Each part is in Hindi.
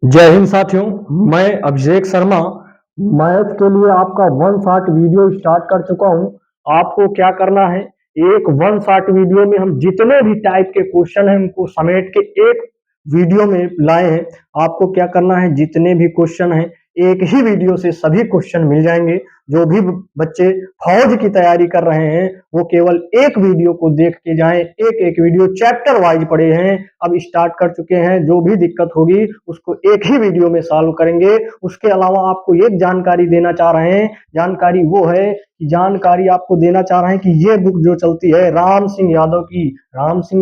जय हिंद साथियों। मैं अभिषेक शर्मा मैथ के लिए आपका वन शॉट वीडियो स्टार्ट कर चुका हूं। आपको क्या करना है, एक वन शॉट वीडियो में हम जितने भी टाइप के क्वेश्चन हैं उनको समेट के एक वीडियो में लाए हैं। आपको क्या करना है, जितने भी क्वेश्चन हैं एक ही वीडियो से सभी क्वेश्चन मिल जाएंगे। जो भी बच्चे फौज की तैयारी कर रहे हैं वो केवल एक वीडियो को देख के जाएं। एक एक वीडियो चैप्टर वाइज पढ़े हैं, अब स्टार्ट कर चुके हैं। जो भी दिक्कत होगी उसको एक ही वीडियो में सॉल्व करेंगे। उसके अलावा आपको एक जानकारी देना चाह रहे हैं, जानकारी वो है कि जानकारी आपको देना चाह रहे हैं कि ये बुक जो चलती है राम सिंह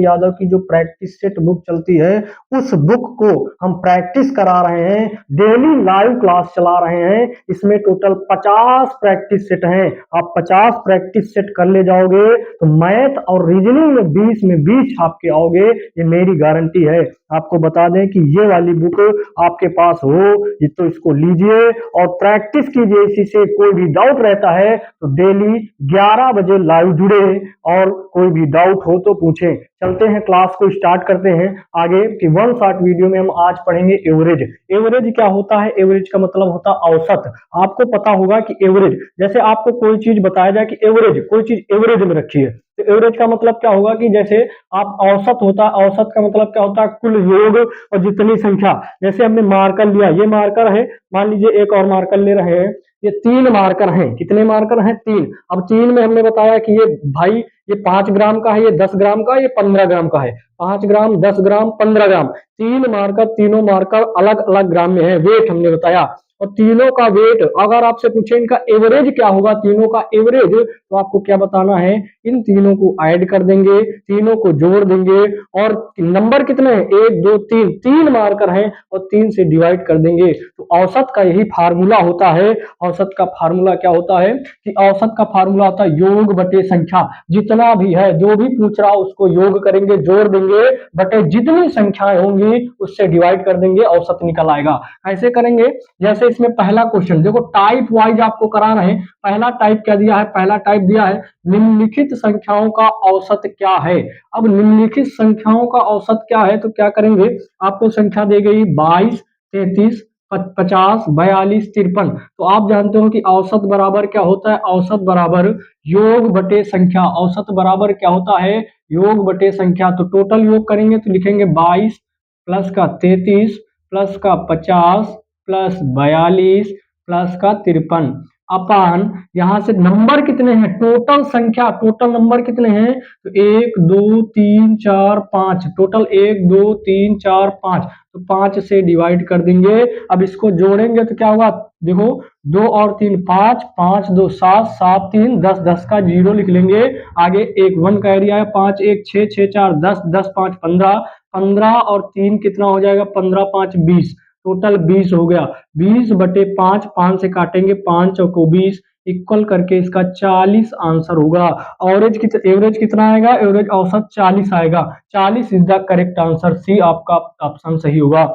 यादव की जो प्रैक्टिस सेट बुक चलती है, उस बुक को हम प्रैक्टिस करा रहे हैं। डेली लाइव क्लास चला रहे हैं। इसमें टोटल 50 प्रैक्टिस सेट हैं। आप 50 प्रैक्टिस सेट कर ले जाओगे तो मैथ और रीजनिंग में 20 में 20 छाप के आओगे, ये मेरी गारंटी है। आपको बता दें कि ये वाली बुक आपके पास हो तो इसको लीजिए और प्रैक्टिस कीजिए। इसी से कोई भी डाउट रहता है तो डेली 11 बजे लाइव जुड़े और कोई भी डाउट हो तो पूछें। चलते हैं, क्लास को स्टार्ट करते हैं आगे कि वन शॉट वीडियो में हम आज पढ़ेंगे एवरेज। एवरेज क्या होता है? एवरेज का मतलब होता है औसत। आपको पता होगा कि एवरेज, जैसे आपको कोई चीज बताया जाए कि एवरेज, कोई चीज एवरेज में रखी है तो एवरेज का मतलब क्या होगा कि जैसे आप औसत होता है, औसत का मतलब क्या होता है? कुल योग और जितनी संख्या। जैसे हमने मार्कर लिया, ये मार्कर है, मान लीजिए एक और मार्कर ले रहे हैं, ये 3 मार्कर हैं। कितने मार्कर हैं? 3। अब 3 में हमने बताया कि ये भाई ये 5 ग्राम का है, ये 10 ग्राम का, ये 15 ग्राम का है। 5 ग्राम, 10 ग्राम, 15 ग्राम, 3 मार्कर, तीनों मार्कर अलग अलग ग्राम में है। वेट हमने बताया और तीनों का वेट, अगर आपसे पूछे इनका एवरेज क्या होगा, तीनों का एवरेज, तो आपको क्या बताना है? इन तीनों को ऐड कर देंगे, तीनों को जोड़ देंगे और नंबर कितने हैं? 1 2 3, 3 मार्कर हैं और 3 से डिवाइड कर देंगे। तो औसत का यही फार्मूला होता है। औसत का फार्मूला क्या होता है कि औसत का फार्मूला होता है योग बटे संख्या। जितना भी है, जो भी पूछ रहा उसको योग करेंगे, जोड़ देंगे, बटे जितनी संख्याएं होंगी उससे डिवाइड कर देंगे, औसत निकल आएगा। कैसे करेंगे? जैसे इसमें पहला क्वेश्चन देखो, टाइप वाइज आपको करा रहे हैं। पहला टाइप क्या दिया है? पहला टाइप दिया है निम्नलिखित संख्याओं का औसत क्या है। अब निम्नलिखित संख्याओं का औसत क्या है तो क्या करेंगे? आपको संख्या दी गई 22, 33, 50, 42, 53। तो आप जानते हो कि औसत बराबर क्या होता है? औसत बराबर योग बटे संख्या। औसत बराबर क्या होता है? योग बटे संख्या। तो टोटल योग करेंगे तो लिखेंगे 22 प्लस का 33 प्लस का 50 प्लस 42 प्लस का 53 अपान, यहां से नंबर कितने हैं? टोटल संख्या, टोटल नंबर कितने हैं? तो 1 2 3 4 5, टोटल 1 2 3 4 5, तो 5 से डिवाइड कर देंगे। अब इसको जोड़ेंगे तो क्या होगा? देखो, 2 और 3 5, 5 2 7, 7 3 10, 10 का 0 लिख लेंगे। आगे एक 1 का एरिया है, 5 1 6, 6 4 10, 10 5 15, 15 और 3 कितना हो जाएगा? 15 5 20, टोटल 20 हो गया। 20 बटे 5, 5 से काटेंगे, 5 चौको 20, इक्वल करके इसका 40 आंसर होगा। एवरेज कितना आएगा? एवरेज औसत 40 आएगा। 40 इज द करेक्ट आंसर। सी आपका ऑप्शन सही होगा।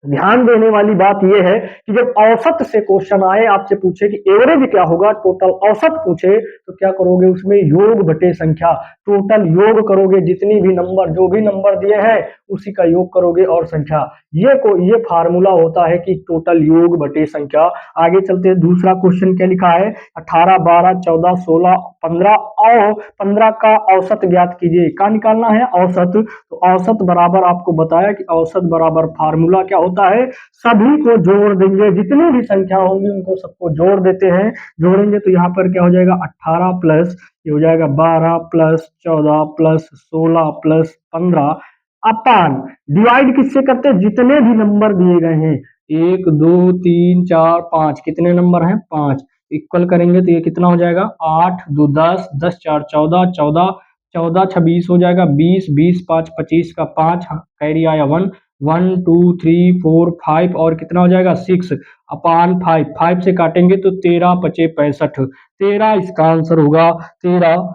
ध्यान देने वाली बात यह है कि जब औसत से क्वेश्चन आए, आपसे पूछे कि एवरेज क्या होगा, टोटल औसत पूछे, तो क्या करोगे? उसमें योग बटे संख्या, टोटल योग करोगे, जितनी भी नंबर, जो भी नंबर दिए हैं उसी का योग करोगे और संख्या। ये फार्मूला होता है कि टोटल योग बटे संख्या। आगे चलते हैं, दूसरा क्वेश्चन क्या लिखा है? 18 12 14 16 15 और 15 का औसत ज्ञात कीजिए। क्या निकालना है? औसत। तो औसत बराबर आपको बताया कि औसत बराबर फार्मूला क्या होता है? सभी को जोड़ देंगे, जितनी भी संख्या होंगी उनको सबको जोड़ देते हैं। जोड़ेंगे तो यहाँ पर क्या हो जाएगा? 18 प्लस ये हो जाएगा 12 प्लस 14 प्लस 16 प्लस 15 अपान, डिवाइड किससे करते हैं? जितने भी नंबर दिए गए हैं, 1 2 3 4 5, कितने नंबर हैं? 5, इक्वल करेंगे तो ये कितना हो जाएगा? 8 2 10, 10 4 14, 14 14 26 हो जाएगा। 20 20 5 25 का 5 कैरी आया 1, 1 2 3 4 5 और कितना हो जाएगा? 6 अपान 5, 5 से काटेंगे तो 13 पचे 65, 13 इसका आंसर होगा। 13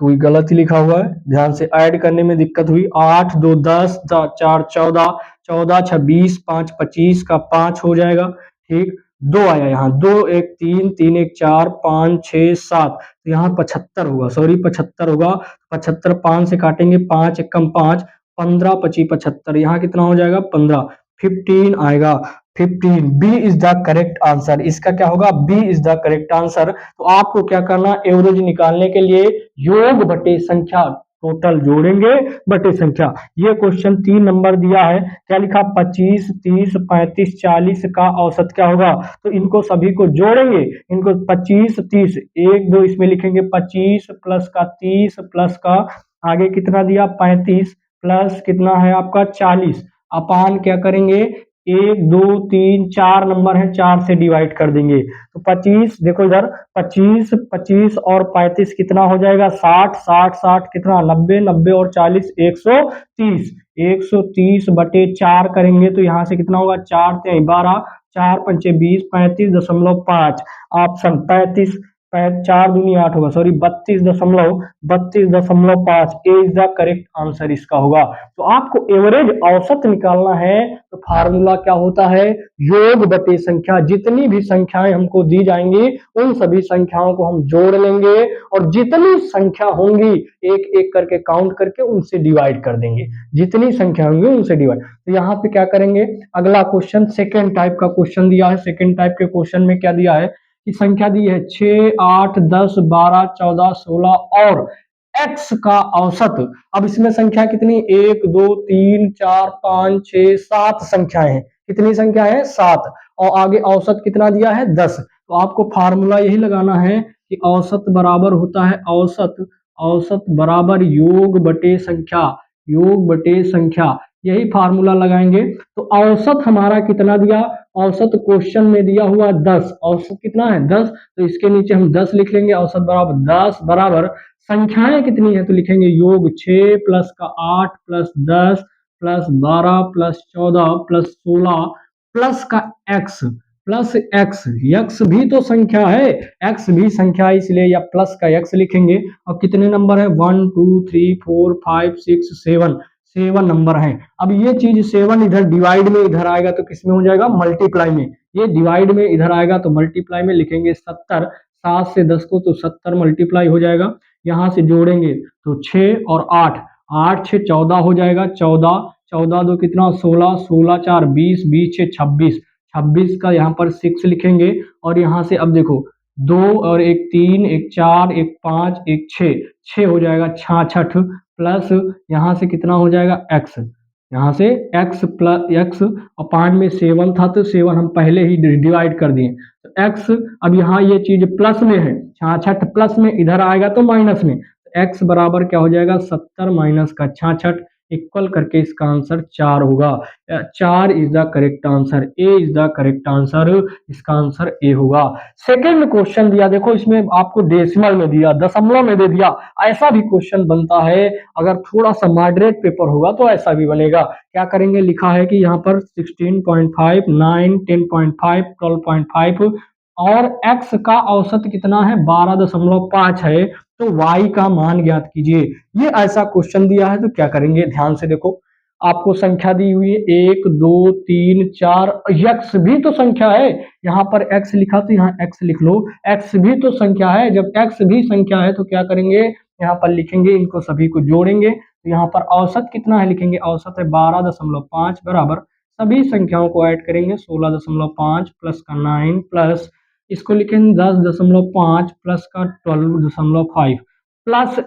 कोई गलत ही लिखा हुआ है, ध्यान से, ऐड करने में दिक्कत हुई। 8 2 10, 4 14, 14 26, 5 25 का 5 हो जाएगा। ठीक, 2 आया यहाँ, 2 1 3, 3 1 4, 5 6 7, तो यहाँ 75 होगा, सॉरी 75 होगा। 75 5 से काटेंगे, 5 एकम 5, 15 25 75, यहाँ कितना हो जाएगा? 15। 15 आएगा। 15 B is the correct answer. इसका क्या होगा? B is the correct answer. तो आपको क्या करना, एवरेज निकालने के लिए योग बटे संख्या, टोटल जोड़ेंगे बटे संख्या। ये क्वेश्चन 3 नंबर दिया है, क्या लिखा? 25, 30, 35, 40 का औसत क्या होगा? तो इनको सभी को जोड़ेंगे, इनको 25, 30, एक दो इसमें लिखेंगे 25 प्लस का 30 प्लस का आगे कितना दिया 35 प्लस कितना है आपका 40 अपान क्या करेंगे 1 2 3 4 नंबर है 4 से डिवाइड कर देंगे। तो 25 देखो इधर 25 25 और 35 कितना हो जाएगा 60 60 60 कितना 90 90 और 40 130 130 बटे 4 करेंगे तो यहाँ से कितना होगा 4 3 12 4 पंचे 20 35.5 ऑप्शन 35 4 दूनी 8 होगा sorry 32.5 A is the correct answer इसका होगा। तो आपको एवरेज औसत निकालना है तो फार्मूला क्या होता है योग बटे संख्या। जितनी भी संख्याएं हमको दी जाएंगी उन सभी संख्याओं को हम जोड़ लेंगे और जितनी संख्या होंगी एक एक करके काउंट करके उनसे डिवाइड कर देंगे। जितनी संख्या होंगी उनसे डिवाइड। तो यहाँ पे क्या करेंगे अगला क्वेश्चन सेकेंड टाइप का क्वेश्चन दिया है। सेकेंड टाइप के क्वेश्चन में क्या दिया है कि संख्या दी है 6 8 10 12 14 16 और x का औसत। अब इसमें संख्या कितनी 1 2 3 4 5 6 7 संख्याएं हैं। कितनी संख्या है 7 और आगे औसत कितना दिया है 10। तो आपको फार्मूला यही लगाना है कि औसत बराबर होता है औसत औसत बराबर योग बटे संख्या योग बटे संख्या। यही फार्मूला लगाएंगे। तो औसत हमारा कितना दिया औसत क्वेश्चन में दिया हुआ 10 औसत कितना है 10 तो इसके नीचे हम 10 लिख लेंगे औसत बराबर 10 बराबर संख्याएं कितनी है तो लिखेंगे योग 6 प्लस का 8 plus 10 plus 12 plus 14 plus 16 plus का एक्स यक्स भी तो संख्या है एक्स भी संख्या है इसलिए या प्लस का एक्स लिखेंगे। और कितने नंबर है 1 2 3 4 5 6 7 7 नंबर है। अब ये चीज 7 इधर डिवाइड में इधर आएगा तो किस में हो जाएगा मल्टीप्लाई में। ये डिवाइड में इधर आएगा तो मल्टीप्लाई में लिखेंगे 70 7 से 10 को तो 70 मल्टीप्लाई हो जाएगा। यहाँ से जोड़ेंगे तो 6 और 8 8 6 14 हो जाएगा 14 14 दो कितना 16 16 4 20 20 6 26 26 का यहाँ पर 6 लिखेंगे। और यहाँ से अब देखो 2 और एक 3 एक 4 एक 5 एक 6 6 हो जाएगा 66 प्लस यहाँ से कितना हो जाएगा x यहाँ से x प्लस x और 5 में 7 था तो 7 हम पहले ही डिवाइड कर दिए तो x अब यहाँ ये चीज प्लस में है 66 प्लस में इधर आएगा तो माइनस में तो x बराबर क्या हो जाएगा 70 माइनस का 66 इक्वल करके इसका आंसर 4 होगा। 4 is the correct answer A is the correct answer इसका आंसर ए होगा। सेकेंड क्वेश्चन दिया देखो इसमें आपको डेसिमल में दिया दशमलव में दे दिया। ऐसा भी क्वेश्चन बनता है अगर थोड़ा सा मॉडरेट पेपर होगा तो ऐसा भी बनेगा। क्या करेंगे लिखा है कि यहाँ पर 16.5 9 10.5 12.5 और x का औसत कितना है 12.5 है तो y का मान ज्ञात कीजिए। ये ऐसा क्वेश्चन दिया है तो क्या करेंगे ध्यान से देखो आपको संख्या दी हुई है 1 2 3 4 x भी तो संख्या है। यहाँ पर x लिखा तो यहाँ x लिख लो x भी तो संख्या है। जब x भी संख्या है तो क्या करेंगे यहाँ पर लिखेंगे इनको सभी को जोड़ेंगे तो यहाँ पर औसत कितना है लिखेंगे औसत है 12.5 बराबर सभी संख्याओं को ऐड करेंगे 16.5 प्लस का 9 प्लस इसको लिखेंगे 10.5 प्लस का 12.5 प्लस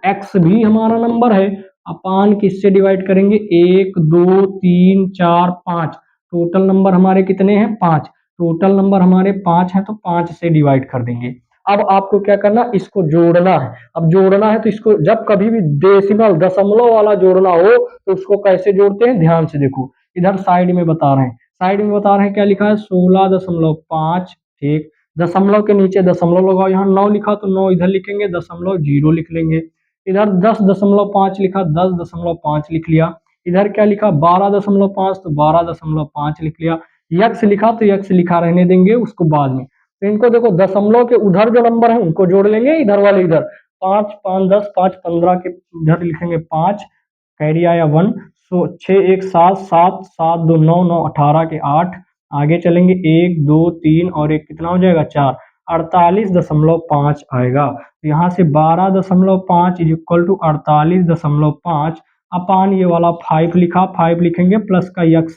एक्स भी हमारा नंबर है अपान किससे डिवाइड करेंगे 1 2 3 4 5 टोटल नंबर हमारे कितने हैं 5 टोटल नंबर हमारे 5 हैं तो 5 से डिवाइड कर देंगे। अब आपको क्या करना इसको जोड़ना है। अब जोड़ना है तो इसको जब कभी भी डेसिमल दशमलव वाला जोड़ना हो तो उसको कैसे जोड़ते हैं ध्यान से देखो इधर साइड में बता रहे हैं साइड में बता रहे हैं क्या लिखा है 16.5 ठीक दशमलव के नीचे दशमलव लगाओ यहाँ 9 लिखा तो 9 इधर लिखेंगे दशमलव 0 लिख लेंगे। इधर 10.5 लिखा 10.5 लिख लिया। इधर क्या लिखा 12.5 तो 12.5 लिख लिया। यक्स लिखा तो यक्स लिखा रहने देंगे उसको बाद में। तो इनको देखो दशमलव के उधर जो नंबर है उनको जोड़ लेंगे इधर वाले इधर 5 5 10 5 15 के इधर लिखेंगे 5 कैरी आया 1 सो 6 1 7 7 7 2 9 9 18 के 8 आगे चलेंगे 1 2 3 और एक कितना हो जाएगा 4 48.5 आएगा। तो यहाँ से 12.5 इज इक्वल टू 48.5 अपान ये वाला 5 लिखा 5 लिखेंगे प्लस का यक्स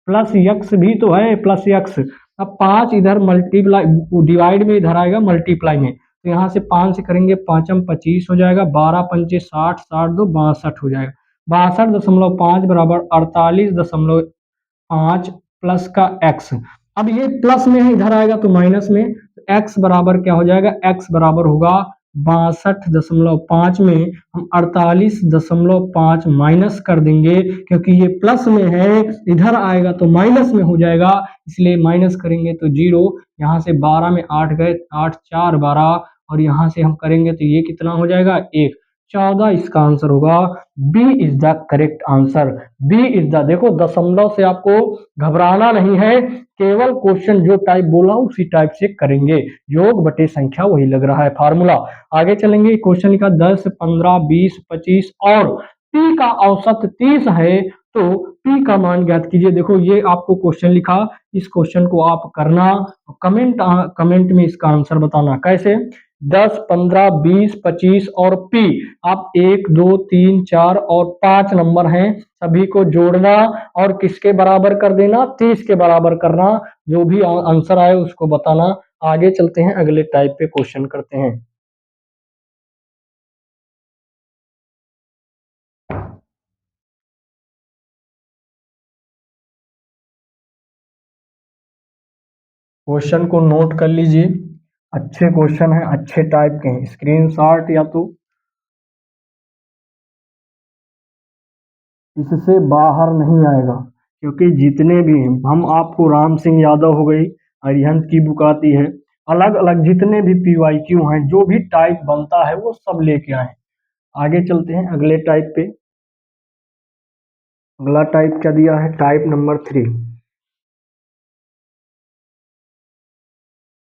प्लस यक्स भी तो है, प्लस यक्स। अब 5 इधर मल्टीप्लाई डिवाइड में इधर आएगा मल्टीप्लाई में, तो यहाँ से 5 से करेंगे, 5 25 हो जाएगा, 12 पंचे 60, 60 दो 62 हो जाएगा। 62.5 बराबर 48.5 प्लस का एक्स। अब ये प्लस में है, इधर आएगा तो माइनस में, एक्स बराबर क्या हो जाएगा, एक्स बराबर होगा 62.5 में हम 48.5 माइनस कर देंगे, क्योंकि ये प्लस में है, इधर आएगा तो माइनस में हो जाएगा, इसलिए माइनस करेंगे तो 0। यहाँ से 12 में 8 गए, 8 4 12, और यहाँ से हम करेंगे तो ये कितना हो जाएगा, 1 14। इसका आंसर होगा B is the correct answer. B is the, देखो दशमलव से आपको घबराना नहीं है, केवल क्वेश्चन जो टाइप बोला उसी टाइप से करेंगे, योग बटे संख्या वही लग रहा है फार्मूला। आगे चलेंगे, क्वेश्चन लिखा 10 15 20 25 और पी का औसत 30 है, तो पी का मान ज्ञात कीजिए। देखो ये आपको क्वेश्चन लिखा, इस क्वेश्चन को आप करना, कमेंट में इसका आंसर बताना। कैसे, 10 15 20 25 और पी, आप 1 2 3 4 और 5 नंबर हैं, सभी को जोड़ना और किसके बराबर कर देना, 30 के बराबर करना, जो भी आंसर आए उसको बताना। आगे चलते हैं, अगले टाइप पे क्वेश्चन करते हैं। क्वेश्चन को नोट कर लीजिए, अच्छे क्वेश्चन है, अच्छे टाइप के हैं, स्क्रीनशॉट या तो इससे बाहर नहीं आएगा, क्योंकि जितने भी हैं, हम आपको राम सिंह यादव हो गई, अरिहंत की बुक आती है, अलग अलग जितने भी PYQ हैं, जो भी टाइप बनता है वो सब लेके आए। आगे चलते हैं अगले टाइप पे। अगला टाइप क्या दिया है, टाइप नंबर 3।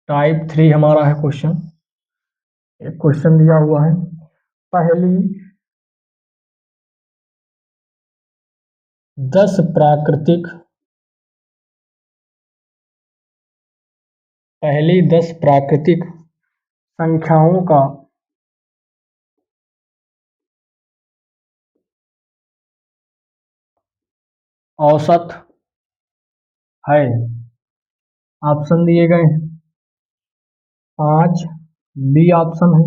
टाइप 3 हमारा है क्वेश्चन। एक क्वेश्चन दिया हुआ है, पहली 10 प्राकृतिक संख्याओं का औसत है। ऑप्शन दिए गए हैं, 5 बी ऑप्शन है,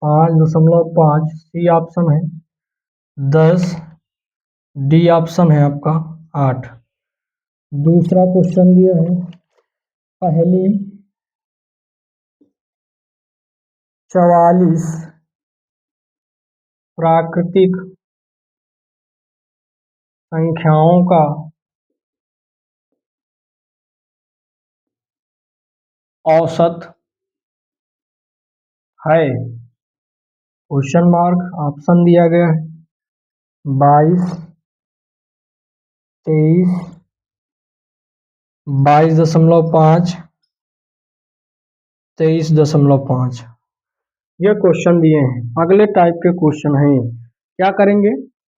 5.5 सी ऑप्शन है, 10 डी ऑप्शन है आपका 8। दूसरा क्वेश्चन दिया है, पहली 44 प्राकृतिक संख्याओं का औसत है। क्वेश्चन मार्क, ऑप्शन दिया गया है 22 23 22.5 23.5। ये क्वेश्चन दिए हैं, अगले टाइप के क्वेश्चन हैं। क्या करेंगे,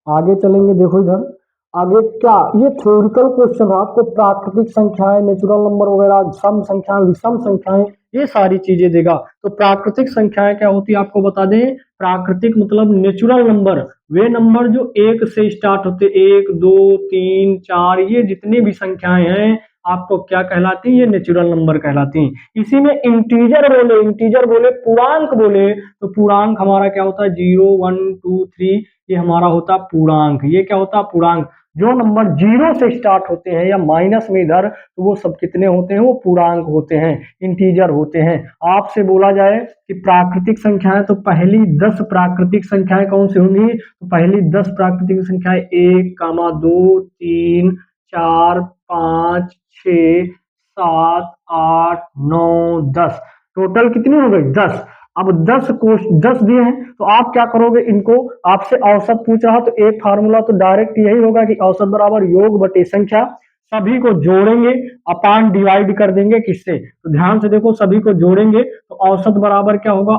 आगे चलेंगे, देखो इधर आगे क्या, ये थ्योरिकल क्वेश्चन है, आपको प्राकृतिक संख्याएं, नेचुरल नंबर वगैरह, सम संख्याएं, विषम संख्याएं, ये सारी चीजें देगा। तो प्राकृतिक संख्याएं क्या होती है आपको बता दें, प्राकृतिक मतलब नेचुरल नंबर, वे नंबर जो 1 से स्टार्ट होते, 1 2 3 4, ये जितनी भी संख्याएं हैं आपको क्या कहलाती है, ये नेचुरल नंबर कहलाती हैं। इसी में इंटीजर बोले पूर्णांक बोले, तो पूर्णांक हमारा क्या होता है, 0 1 2 3, ये हमारा होता है पूर्णांक। ये क्या होता है, पूर्णांक। जो नंबर 0 से स्टार्ट होते हैं या माइनस में इधर, तो वो सब कितने होते हैं, वो पूर्णांक होते हैं, इंटीजर होते हैं। आपसे बोला जाए कि प्राकृतिक संख्याएं, तो पहली 10 प्राकृतिक संख्याएं कौन सी होंगी, तो पहली 10 प्राकृतिक संख्याएं 1 2 3 4 5 6 7 8 9 10, टोटल कितनी हो गई, 10। अब 10 दिए हैं, तो आप क्या करोगे, इनको आपसे औसत पूछ रहा, तो एक फार्मूला तो डायरेक्ट यही होगा कि औसत बराबर योग बटे संख्या, सभी को जोड़ेंगे, अपान डिवाइड कर देंगे किससे, तो ध्यान से देखो, सभी को जोड़ेंगे तो औसत बराबर क्या होगा,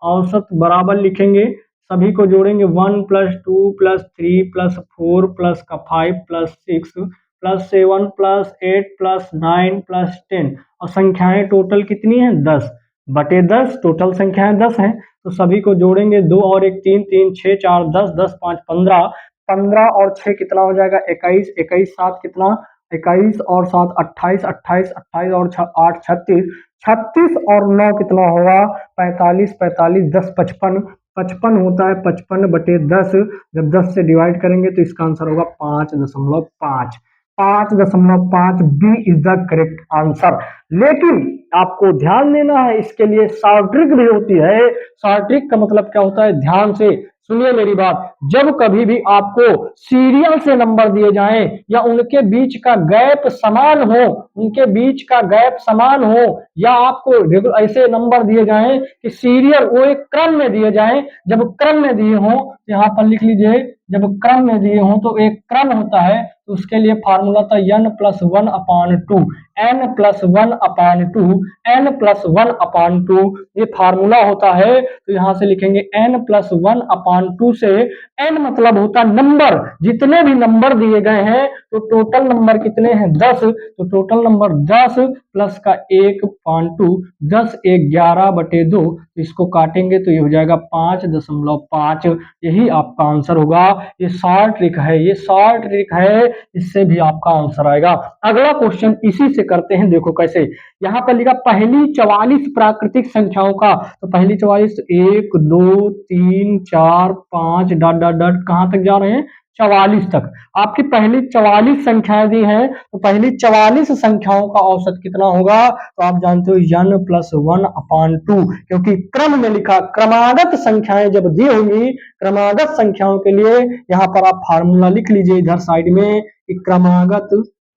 औसत बराबर लिखेंगे, सभी को जोड़ेंगे 1 + 2 + 3 + 4 + का 5 + 6 + 7 + 8 + 9 + 10, और संख्याएं टोटल कितनी है, 10 बटे 10, टोटल संख्याएं 10 हैं, तो सभी को जोड़ेंगे, 2 और 1 3 3 6 4 10 10 5 15, 15 और 6 कितना हो जाएगा 21, 21 7 कितना 21 और 7 28, 28 28 और 8 36, 36 और 9 कितना होगा 45, 45 10 55, 55 होता है 55/10। जब 10 से डिवाइड करेंगे तो इसका आंसर होगा 5.5। 5.5 B is the correct answer. लेकिन आपको ध्यान देना है, इसके लिए शॉर्ट ट्रिक भी होती है। शॉर्ट ट्रिक का मतलब क्या होता है, ध्यान से सुनिए मेरी बात। जब कभी भी आपको सीरियल से नंबर दिए जाएं या उनके बीच का गैप समान हो, उनके बीच का गैप समान हो, या आपको ऐसे नंबर दिए जाएं कि सीरियल वो एक क्रम में दिए जाएं, जब क्रम में दिए हों तो यहाँ पर लिख लीजिए, जब क्रम में दिए हों तो एक क्रम होता है, तो उसके लिए फार्मूला था n+1/2, n+1/2, n+1/2 ये फार्मूला होता है। तो यहां से लिखेंगे n+1/2 से n मतलब होता है नंबर, जितने भी नंबर दिए गए हैं तो टोटल नंबर कितने हैं 10, तो टोटल नंबर 10 प्लस का 1/2, 10 11/2, इसको काटेंगे तो ये हो जाएगा 5.5। यही आपका आंसर होगा। ये शॉर्ट ट्रिक है, ये शॉर्ट ट्रिक है, इससे भी आपका आंसर आएगा। अगला क्वेश्चन इसी से करते हैं, देखो कैसे। यहाँ पर लिखा पहली 44 प्राकृतिक संख्याओं का, तो पहली 44 1 2 3 4 5 डॉट डॉट डॉट कहां तक जा रहे हैं 44 तक। आपकी पहली 44 संख्याएं दी हैं, तो पहली 44 संख्याओं का औसत कितना होगा, तो आप जानते हो n+1/2, क्योंकि क्रम में लिखा, क्रमागत संख्याएं जब दी होंगी, क्रमागत संख्याओं के लिए यहाँ पर आप फार्मूला लिख लीजिए इधर साइड में कि क्रमागत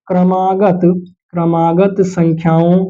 क्रमागत क्रमागत संख्याओं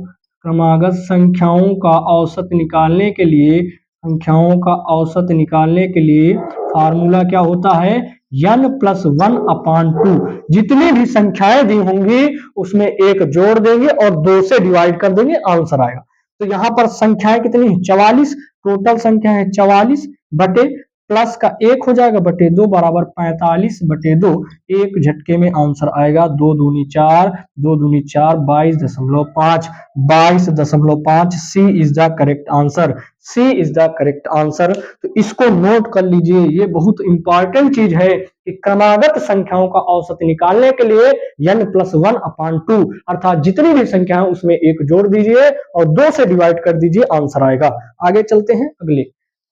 क्रमागत संख्याओं का औसत निकालने के लिए, संख्याओं का औसत निकालने के लिए फार्मूला क्या होता है n+1/2। जितनी भी संख्याएं दी होंगी उसमें एक जोड़ देंगे और 2 से डिवाइड कर देंगे, आंसर आएगा। तो यहाँ पर संख्याएं कितनी है 44, टोटल संख्या है 44 बटे प्लस का 1 हो जाएगा बटे 2 बराबर 45/2। एक झटके में आंसर आएगा 2 दूनी 4, 2 दूनी 4, 22.5, 22.5। C is the correct answer, C is the correct answer. तो इसको नोट कर लीजिए, ये बहुत इंपॉर्टेंट चीज है कि क्रमागत संख्याओं का औसत निकालने के लिए n+1/2 अर्थात जितनी भी संख्या है उसमें एक जोड़ दीजिए और 2 से डिवाइड कर दीजिए, आंसर आएगा। आगे चलते हैं, अगले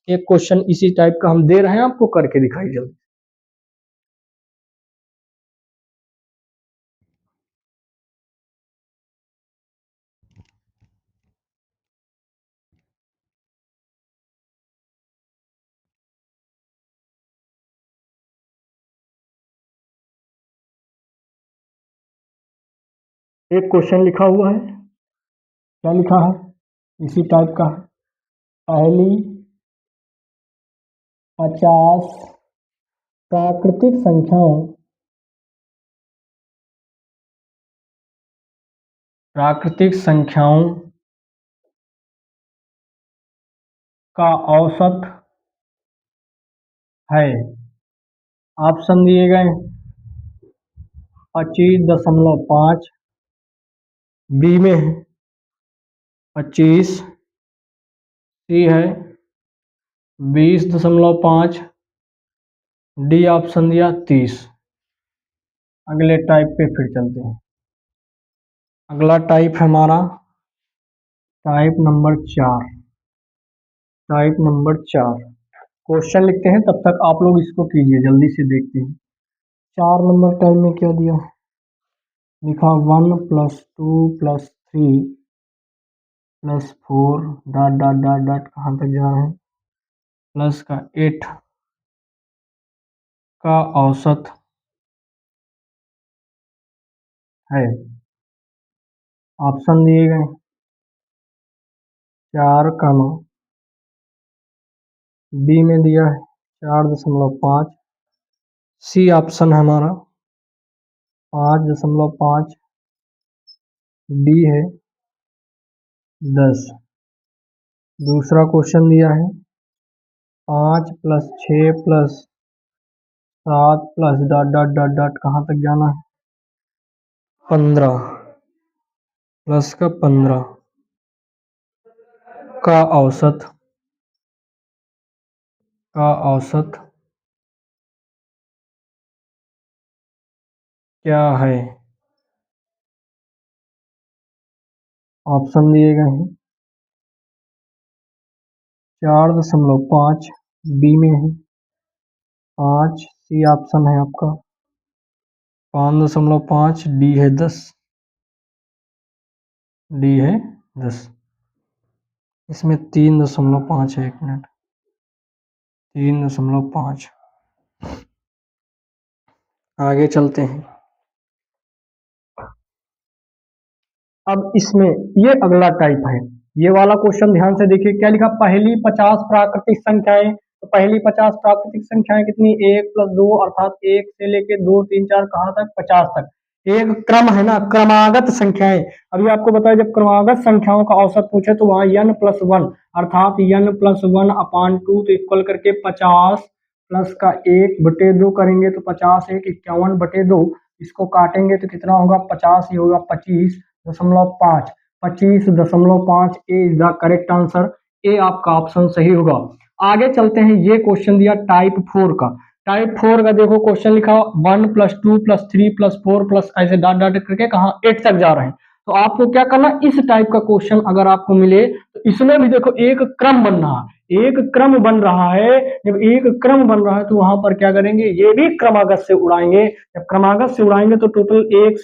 एक क्वेश्चन इसी टाइप का हम दे रहे हैं आपको, करके दिखाइए जल्दी। एक क्वेश्चन लिखा हुआ है, क्या लिखा है, इसी टाइप का। पहली 50 प्राकृतिक संख्याओं प्राकृतिक संख्याओं का औसत है, ऑप्शन दिए गए 25.5, बी में है 25, सी है 20.5, डी ऑप्शन दिया 30। अगले टाइप पे फिर चलते हैं। अगला टाइप है हमारा type number 4। Type number 4 question लिखते हैं, तब तक आप लोग इसको कीजिए, जल्दी से देखते हैं। 4 नंबर टाइप में क्या दिया, लिखा 1+2+3+4 डॉट डॉट डॉट डॉट कहाँ तक जा रहे हैं, प्लस का 8 का औसत है। ऑप्शन दिए गए 4 का 9, बी में दिया है 4.5, सी ऑप्शन है हमारा 5.5, डी है 10। दूसरा क्वेश्चन दिया है 5+6+7 डॉट डॉट डॉट डॉट कहाँ तक जाना है 15, प्लस का 15 का औसत क्या है? ऑप्शन दिए गए हैं। 4.5 बी में है। 5 सी ऑप्शन है आपका। 5.5 डी है 10। डी है 10। इसमें 3.5 है, 1 मिनट। 3.5। आगे चलते हैं। अब इसमें ये अगला टाइप है। ये वाला क्वेश्चन ध्यान से देखिए, क्या लिखा? पहली 50 प्राकृतिक संख्याएं। तो पहली 50 प्राकृतिक संख्याएं कितनी? 1+2, अर्थात 1 से लेके 2 3 4 कहाँ तक? 50 तक। एक क्रम है ना, क्रमागत संख्याएं। अभी आपको बताया, जब क्रमागत संख्याओं का औसत पूछे तो वहां n+1, अर्थात n+1 अपान 2 तो इक्वल करके 50 प्लस का 1/2 करेंगे तो 50 1 51/2। इसको काटेंगे तो कितना होगा? 50 ही होगा 25.5। 25.5 ए इज द करेक्ट आंसर। ए आपका ऑप्शन सही होगा। आगे चलते हैं। ये क्वेश्चन दिया टाइप 4 का। टाइप 4 का देखो क्वेश्चन लिखा, 1+2+3+4 प्लस ऐसे डॉट डॉट करके कहा 8 तक जा रहे हैं। तो आपको क्या करना, इस टाइप का क्वेश्चन अगर आपको मिले तो इसमें भी देखो एक क्रम बन रहा है। एक क्रम बन रहा है। जब एक क्रम बन रहा है तो वहां पर क्या करेंगे? ये भी क्रमागत से उड़ाएंगे। जब क्रमागत से उड़ाएंगे तो टोटल एक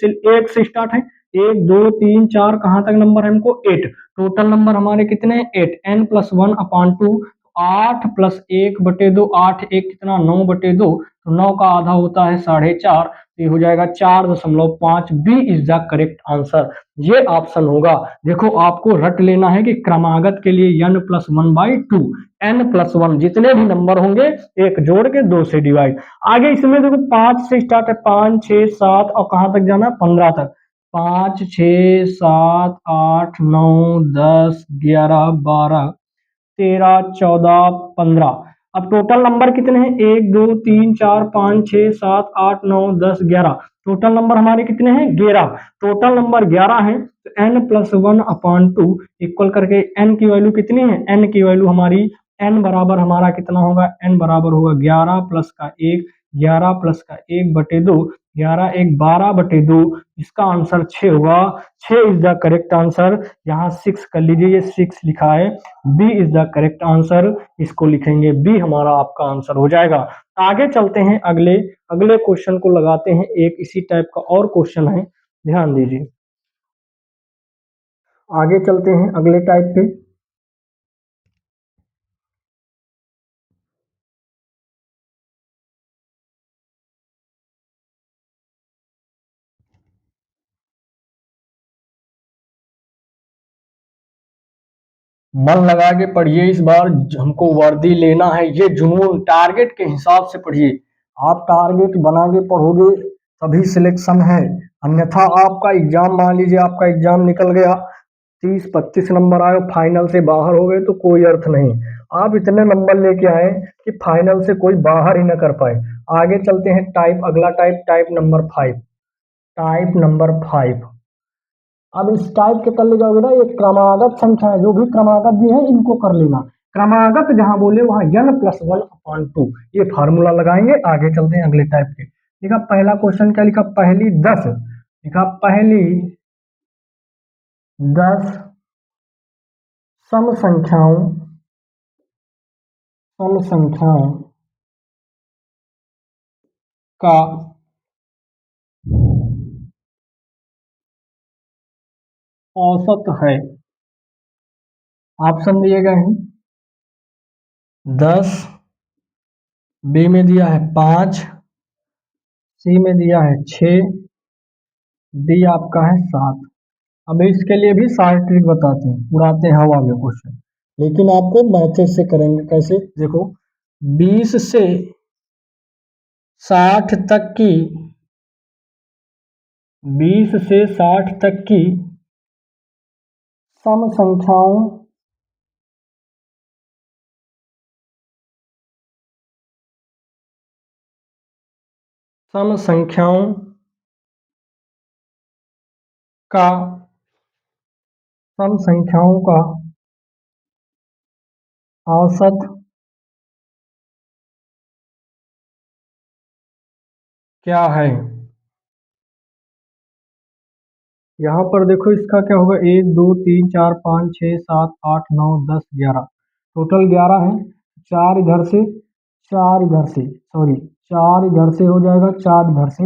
से स्टार्ट है। 1 2 3 4 कहाँ तक नंबर है हमको? 8। टोटल नंबर हमारे कितने? 8। n+1 अपान 2। 8 प्लस 1/2, 8 1 कितना? 9/2। तो 9 का आधा होता है 4.5। तो ये हो जाएगा 4.5। B is the correct answer. ये ऑप्शन होगा। देखो आपको रट लेना है कि क्रमागत के लिए n+1/2। n+1 जितने भी नंबर होंगे एक जोड़ के 2 से डिवाइड। आगे इसमें देखो 5 से स्टार्ट है, 5 6 7 और कहां तक जाना है? 15 तक। 5 6 7 8 9 10 11 12 13 14 15। अब टोटल नंबर कितने हैं? 1 2 3 4 5 6 7 8 9 10 11। टोटल नंबर हमारे कितने हैं? 11। टोटल नंबर 11 है तो n+1 अपान 2 इक्वल करके n की वैल्यू कितनी है? n की वैल्यू हमारी, n बराबर हमारा कितना होगा? n बराबर होगा 11 प्लस का 1, 11 प्लस का 1/2, 11 1 12/2। इसका आंसर 6 होगा। 6 इज द करेक्ट आंसर। यहाँ 6 कर लीजिए, ये 6 लिखा है। B is the correct answer. इसको लिखेंगे बी, हमारा आपका आंसर हो जाएगा। आगे चलते हैं, अगले अगले क्वेश्चन को लगाते हैं। एक इसी टाइप का और क्वेश्चन है, ध्यान दीजिए। आगे चलते हैं अगले टाइप पे। मन लगा के पढ़िए, इस बार हमको वर्दी लेना है। ये जुनून, टारगेट के हिसाब से पढ़िए। आप टारगेट बना के पढ़ोगे तभी सिलेक्शन है। अन्यथा आपका एग्जाम, मान लीजिए आपका एग्जाम निकल गया, 30 25 नंबर आए, फाइनल से बाहर हो गए तो कोई अर्थ नहीं। आप इतने नंबर लेके आए कि फाइनल से कोई बाहर ही ना कर पाए। आगे चलते हैं। टाइप अगला type, type number 5। Type number 5। अब इस टाइप के कर ले जाओगे ना, ये क्रमागत संख्या है, जो भी क्रमागत भी है इनको कर लेना। क्रमागत जहां बोले वहां n+1 अपान 2, ये फार्मूला लगाएंगे। आगे चलते हैं अगले टाइप के। लिखा पहला क्वेश्चन, क्या लिखा? पहली 10। लिखा पहली 10 सम संख्याओं, सम संख्याओं का औसत है। ऑप्शन दिए गए हैं। 10, बी में दिया है 5, सी में दिया है 6, डी आपका है 7। अब इसके लिए भी सारे ट्रिक बताते हैं, उड़ाते हैं हवा में क्वेश्चन। लेकिन आपको मैथड से करेंगे। कैसे? देखो, 20 से 60 तक की, 20 से 60 तक की सम संख्याओं, सम संख्याओं का, सम संख्याओं का औसत क्या है? यहाँ पर देखो इसका क्या होगा, 1 2 3 4 5 6 7 8 9 10 11, टोटल 11 है। 4 इधर से, 4 इधर से, सॉरी 4 इधर से हो जाएगा, 4 इधर से,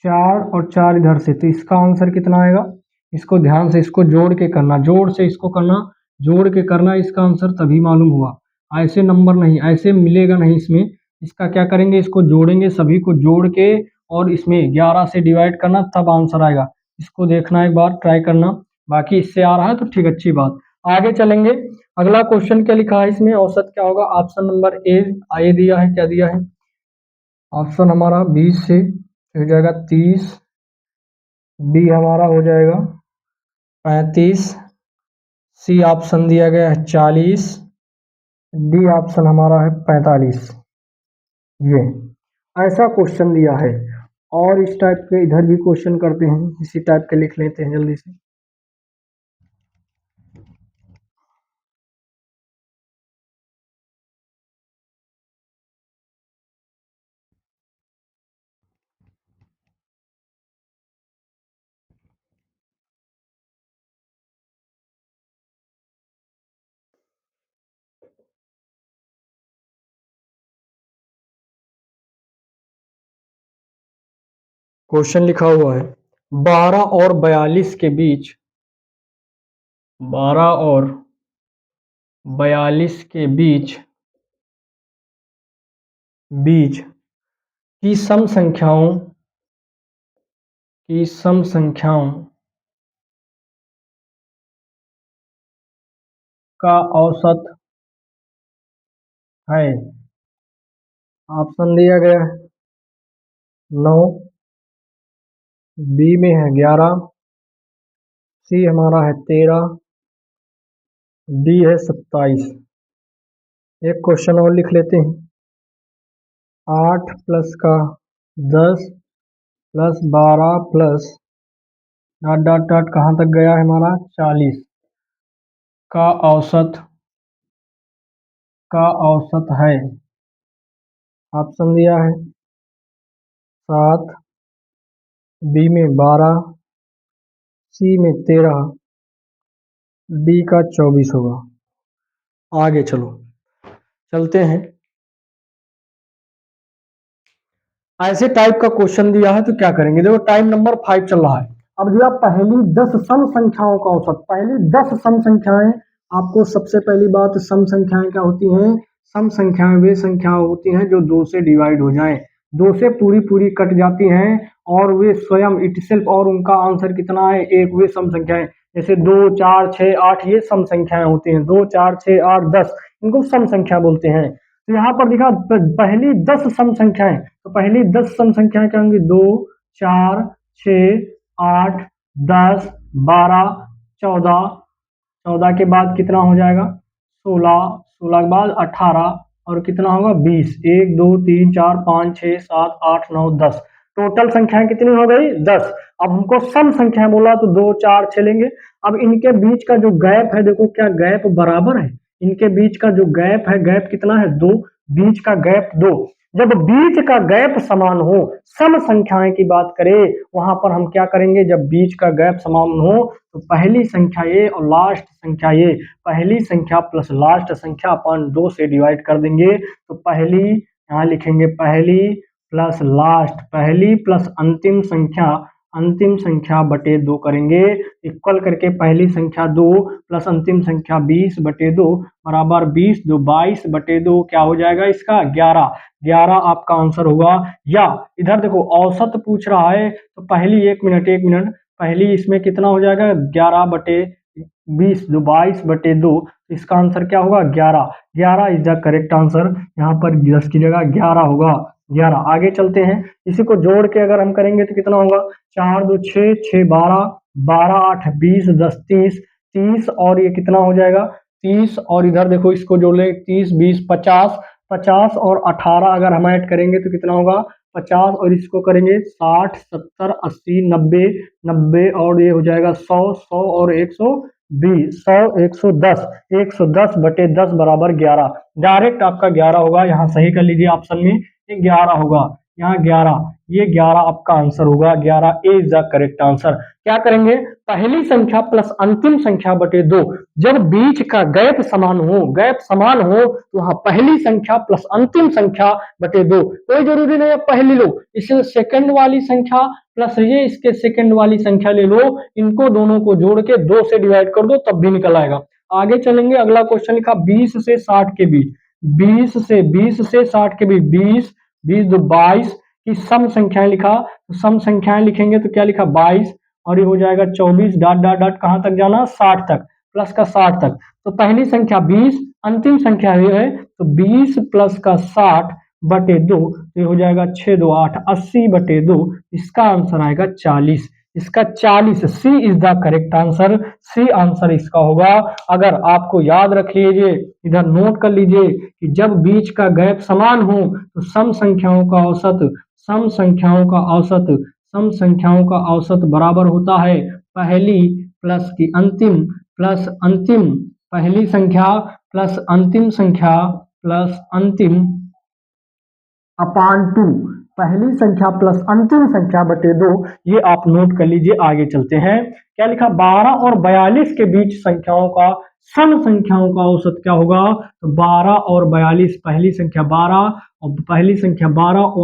4 और 4 इधर से, तो इसका आंसर कितना आएगा? इसको ध्यान से इसको जोड़ के करना, जोड़ से इसको करना, जोड़ के करना, इसका आंसर तभी मालूम हुआ। ऐसे नंबर नहीं, ऐसे मिलेगा नहीं इसमें। इसका क्या करेंगे, इसको जोड़ेंगे, सभी को जोड़ के और इसमें 11 से डिवाइड करना, तब आंसर आएगा। इसको देखना, एक बार ट्राई करना। बाकी इससे आ रहा है तो ठीक, अच्छी बात। आगे चलेंगे। अगला क्वेश्चन क्या लिखा है इसमें, औसत क्या होगा? ऑप्शन नंबर ए दिया है, क्या दिया है? ऑप्शन हमारा 20 से हो जाएगा 30, बी हमारा हो जाएगा 35, सी ऑप्शन दिया गया है 40, डी ऑप्शन हमारा है 45। ये ऐसा क्वेश्चन दिया है। और इस टाइप के इधर भी क्वेश्चन करते हैं, इसी टाइप के लिख लेते हैं जल्दी से। क्वेश्चन लिखा हुआ है, 12 और 42 के बीच, 12 और 42 के बीच बीच की सम संख्याओं का औसत है। ऑप्शन दिया गया है 9, बी में है 11, सी हमारा है 13, डी है 27। एक क्वेश्चन और लिख लेते हैं, 8 प्लस का 10 plus 12 plus dot dot dot कहाँ तक गया है हमारा 40 का औसत है। ऑप्शन दिया है 7, बी में 12, सी में 13, डी का 24 होगा। आगे चलो, चलते हैं। ऐसे टाइप का क्वेश्चन दिया है तो क्या करेंगे, देखो टाइम नंबर 5 चल रहा है। अब दिया पहली 10 सम संख्याओं का औसत, पहली 10 सम संख्याएं। आपको सबसे पहली बात, सम संख्याएं क्या होती हैं? सम संख्याएं वे संख्याएं होती हैं जो 2 से डिवाइड हो जाएं, 2 से पूरी पूरी कट जाती हैं और वे स्वयं इटसेल्फ, और उनका आंसर कितना है? एक। वे सम संख्याएं जैसे 2 4 6 8, ये सम संख्याएं होती हैं। 2 4 6 8 10, इनको सम संख्या बोलते हैं। तो यहाँ पर दिखा पहली 10 सम संख्याएं, तो पहली 10 सम संख्याएं क्या होंगी? 2 4 6 8 10 12 14, 14 के बाद कितना हो जाएगा? 16, 16 के बाद 18, और कितना होगा? 20। 1 2 3 4 5 6 7 8 9 10, टोटल संख्याएं कितनी हो गई? 10। अब हमको सम संख्या बोला तो 2 4 6 लेंगे। अब इनके बीच का जो गैप है, देखो क्या गैप बराबर है? इनके बीच का जो गैप है, गैप कितना है? 2। बीच का गैप 2। जब बीच का गैप समान हो, सम संख्याएं की बात करें, वहां पर हम क्या करेंगे? जब बीच का गैप समान हो तो पहली संख्या ये और लास्ट संख्या ये, पहली संख्या प्लस लास्ट संख्या अपन 2 से डिवाइड कर देंगे। तो पहली, यहाँ लिखेंगे पहली प्लस लास्ट, पहली प्लस अंतिम संख्या बटे 2 करेंगे, इक्वल करके पहली संख्या 2 प्लस अंतिम संख्या 20 बटे 2 बराबर 20 2 22 बटे 2, क्या हो जाएगा इसका? 11। 11 आपका आंसर होगा। या इधर देखो औसत पूछ रहा है, तो पहली, एक मिनट, पहली इसमें कितना हो जाएगा? 11 बटे 20 2 22 बटे 2, इसका आंसर क्या होगा? 11। 11 इज द करेक्ट आंसर। यहाँ पर 10 की जगह 11 होगा। 11। आगे चलते हैं, इसी को जोड़ के अगर हम करेंगे तो कितना होगा? 4 2 6 6 12, 12 8 20 10 30, 30 और ये कितना हो जाएगा? 30, और इधर देखो इसको जोड़ ले, 30 20 50, 50 और 18 अगर हम ऐड करेंगे तो कितना होगा? 50, और इसको करेंगे 60 70 80 90, 90 और ये हो जाएगा 100, 100 और 120, 100 110, 110 बटे 10 बराबर 11। डायरेक्ट आपका 11 होगा, यहाँ सही कर लीजिए, ऑप्शन में 11 होगा। यहाँ 11, ये 11 आपका आंसर होगा, 11 ए इज द करेक्ट आंसर। क्या करेंगे, पहली संख्या प्लस अंतिम संख्या बटे 2, जब बीच का गैप समान हो तो वहां पहली संख्या प्लस अंतिम संख्या बटे 2, कोई जरूरी नहीं है पहली लो, इसे सेकंड वाली संख्या प्लस ये इसके सेकंड वाली संख्या ले लो, इनको दोनों को जोड़ के 2 से डिवाइड कर दो तब भी निकल आएगा। आगे चलेंगे, अगला क्वेश्चन लिखा 20 से 60 के बीच, 20 से 60 के बीच, 20 20 दो 22 की सम संख्याएं लिखा, तो सम संख्याएं लिखेंगे तो क्या लिखा 22 और ये हो जाएगा 24 डॉट डॉट डॉट कहां तक जाना 60 तक, प्लस का 60 तक, तो पहली संख्या 20, अंतिम संख्या ये है तो 20 प्लस का 60 बटे 2, तो ये हो जाएगा 6 2 8 80 बटे 2, इसका आंसर आएगा 40, इसका 40, C is the correct answer, C answer इसका होगा। अगर आपको याद रख लीजिए, इधर नोट कर लीजिए कि जब बीच का गैप समान हो तो सम संख्याओं का औसत सम संख्याओं का औसत बराबर होता है पहली प्लस की अंतिम प्लस अंतिम पहली संख्या प्लस अंतिम संख्या प्लस अंतिम अपान 2, पहली संख्या प्लस अंतिम संख्या बटे 2, ये आप नोट कर लीजिए। आगे चलते हैं, क्या लिखा 12 और 42 के बीच संख्याओं का सम संख्याओं का औसत क्या होगा, तो 12 और 42, पहली संख्या 12 और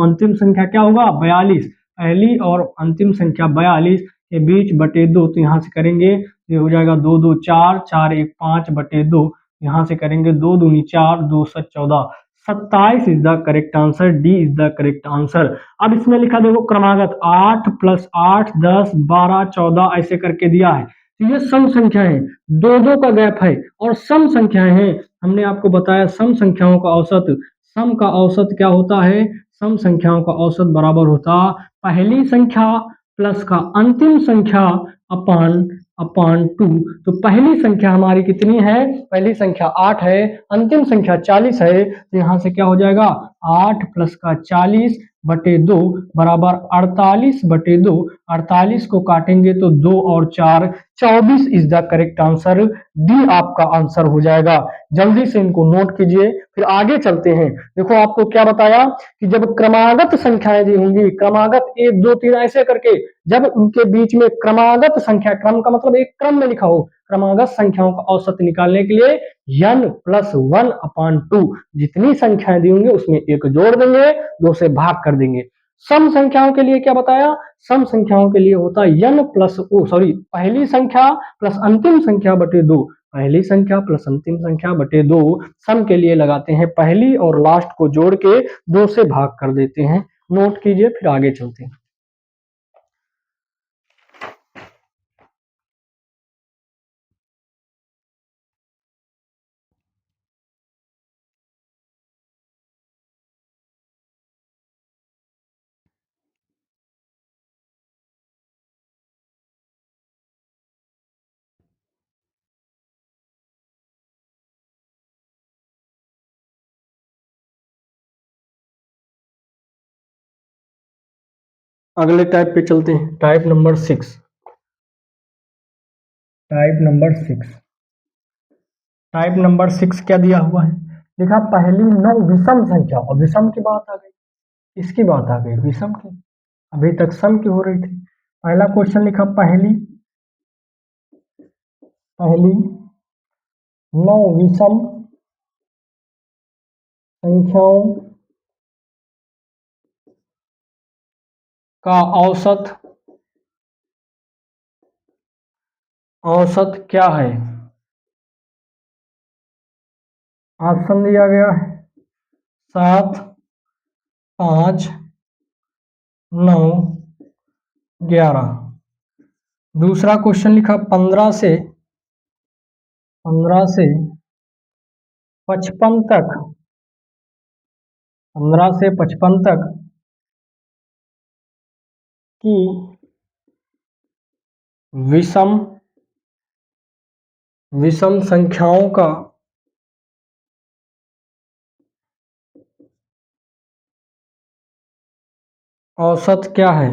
अंतिम संख्या क्या होगा 42, पहली और अंतिम संख्या 42 के बीच बटे 2, तो यहाँ से करेंगे ये हो जाएगा 2 2 4 4 1 5 बटे 2, यहाँ से करेंगे 2 दूनी 4 2 7 14, 27 is the correct answer, D is the correct answer. अब इसमें लिखा देखो क्रमागत 8 प्लस 8 10 12 14 ऐसे करके दिया है, तो ये सम संख्या है, दो दो का गैप है और सम संख्याएं हैं। हमने आपको बताया सम संख्याओं का औसत, सम का औसत क्या होता है, सम संख्याओं का औसत बराबर होता पहली संख्या प्लस का अंतिम संख्या अपान अपान 2, तो पहली संख्या हमारी कितनी है, पहली संख्या 8 है, अंतिम संख्या 40 है, तो यहाँ से क्या हो जाएगा 8 प्लस का 40 बटे 2 बराबर 48 बटे 2, 48 को काटेंगे तो 2 और 4 24 is the correct answer, D आपका आंसर हो जाएगा। जल्दी से इनको नोट कीजिए, फिर आगे चलते हैं। देखो आपको क्या बताया कि जब क्रमागत संख्याएं दी होंगी, क्रमागत 1 2 3 ऐसे करके, जब उनके बीच में क्रमागत संख्या, क्रम का मतलब एक क्रम में लिखा हो, क्रमागत संख्याओं का औसत निकालने के लिए n प्लस 1 अपान 2, जितनी संख्याएं दी होंगी उसमें एक जोड़ देंगे, 2 से भाग कर देंगे। सम संख्याओं के लिए क्या बताया, सम संख्याओं के लिए होता है n प्लस पहली संख्या प्लस अंतिम संख्या बटे 2, पहली संख्या प्लस अंतिम संख्या बटे 2, सम के लिए लगाते हैं पहली और लास्ट को जोड़ के 2 से भाग कर देते हैं। नोट कीजिए, फिर आगे चलते हैं। अगले टाइप पे चलते हैं, type number 6, type number 6, type number 6 क्या दिया हुआ है, देखा पहली 9 विषम संख्या, और विषम की बात आ गई, इसकी बात आ गई विषम की, अभी तक सम की हो रही थी। पहला क्वेश्चन लिखा पहली पहली 9 विषम संख्याओं का औसत औसत क्या है, ऑप्शन दिया गया है 7 5 9 11। दूसरा क्वेश्चन लिखा 15 से 55 तक, 15 से 55 तक की विषम विषम संख्याओं का औसत क्या है।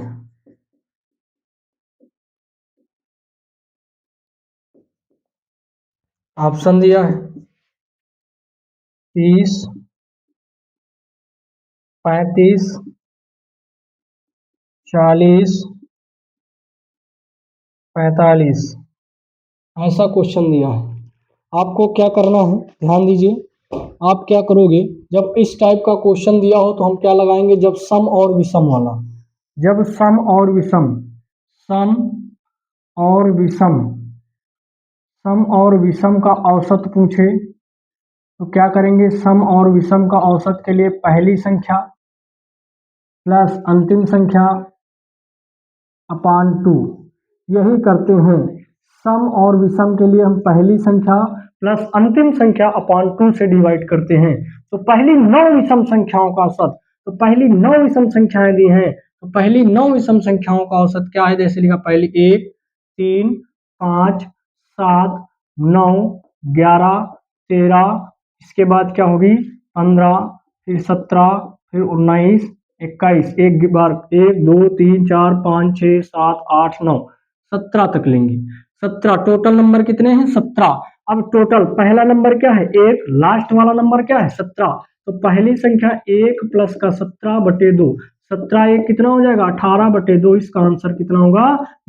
ऑप्शन दिया है 30 35 40, 45 ऐसा क्वेश्चन दिया है। आपको क्या करना है, ध्यान दीजिए। आप क्या करोगे, जब इस टाइप का क्वेश्चन दिया हो तो हम क्या लगाएंगे, जब सम और विषम वाला, जब सम और विषम, सम और विषम, सम और विषम का औसत पूछे तो क्या करेंगे, सम और विषम का औसत के लिए पहली संख्या प्लस अंतिम संख्या अपान 2, यही करते हैं। सम और विषम के लिए हम पहली संख्या प्लस अंतिम संख्या अपान 2 से डिवाइड करते हैं। तो पहली 9 विषम संख्याओं का औसत, तो पहली 9 विषम संख्याएं दी हैं, तो पहली 9 विषम संख्याओं का औसत क्या है, जैसे लिखा पहली 1, 3, 5, 7, 9, 11, 13, इसके बाद क्या होगी 15, फिर 17, फिर 19, 21, एक बार 1 2 3 4 5 6 7 8 9 17 तक लेंगे। 17 टोटल नंबर कितने हैं, 17। अब टोटल पहला नंबर क्या है 1, लास्ट वाला नंबर क्या है 17, तो पहली संख्या 1 प्लस का 17/2, 17 1 कितना हो जाएगा 18/2, इसका आंसर कितना होगा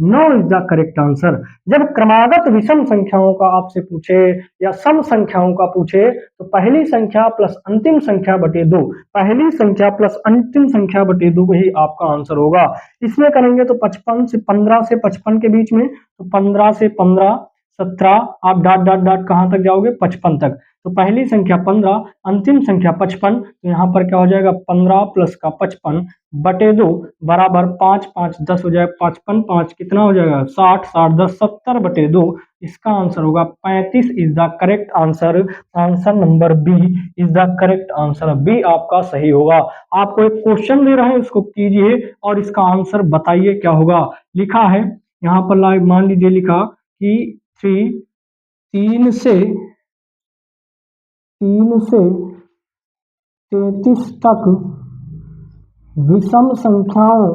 9 इज द करेक्ट आंसर। जब क्रमागत विषम संख्याओं का आपसे पूछे या सम संख्याओं का पूछे तो पहली संख्या प्लस अंतिम संख्या बटे 2, पहली संख्या प्लस अंतिम संख्या बटे 2 ही आपका आंसर होगा। इसमें करेंगे तो 55 से 15 से 55 के बीच में, तो 15 से 15 17, आप डॉट डॉट डॉट कहां तक जाओगे 55 तक, तो पहली संख्या 15 अंतिम संख्या 55, तो यहाँ पर क्या हो जाएगा 15 प्लस का 55 बटे 2 बराबर 5 5 10 हो जाएगा 55 5 कितना हो जाएगा 60 60 10 70/2, इसका आंसर होगा 35 is the correct answer. Answer number B is the correct answer, B आपका सही होगा। आपको एक क्वेश्चन दे रहा है, उसको कीजिए और इसका आंसर बताइए क्या होगा। लिखा है यहाँ पर, लाइव मान लीजिए लिखा कि 3 से 33 तक विषम संख्याओं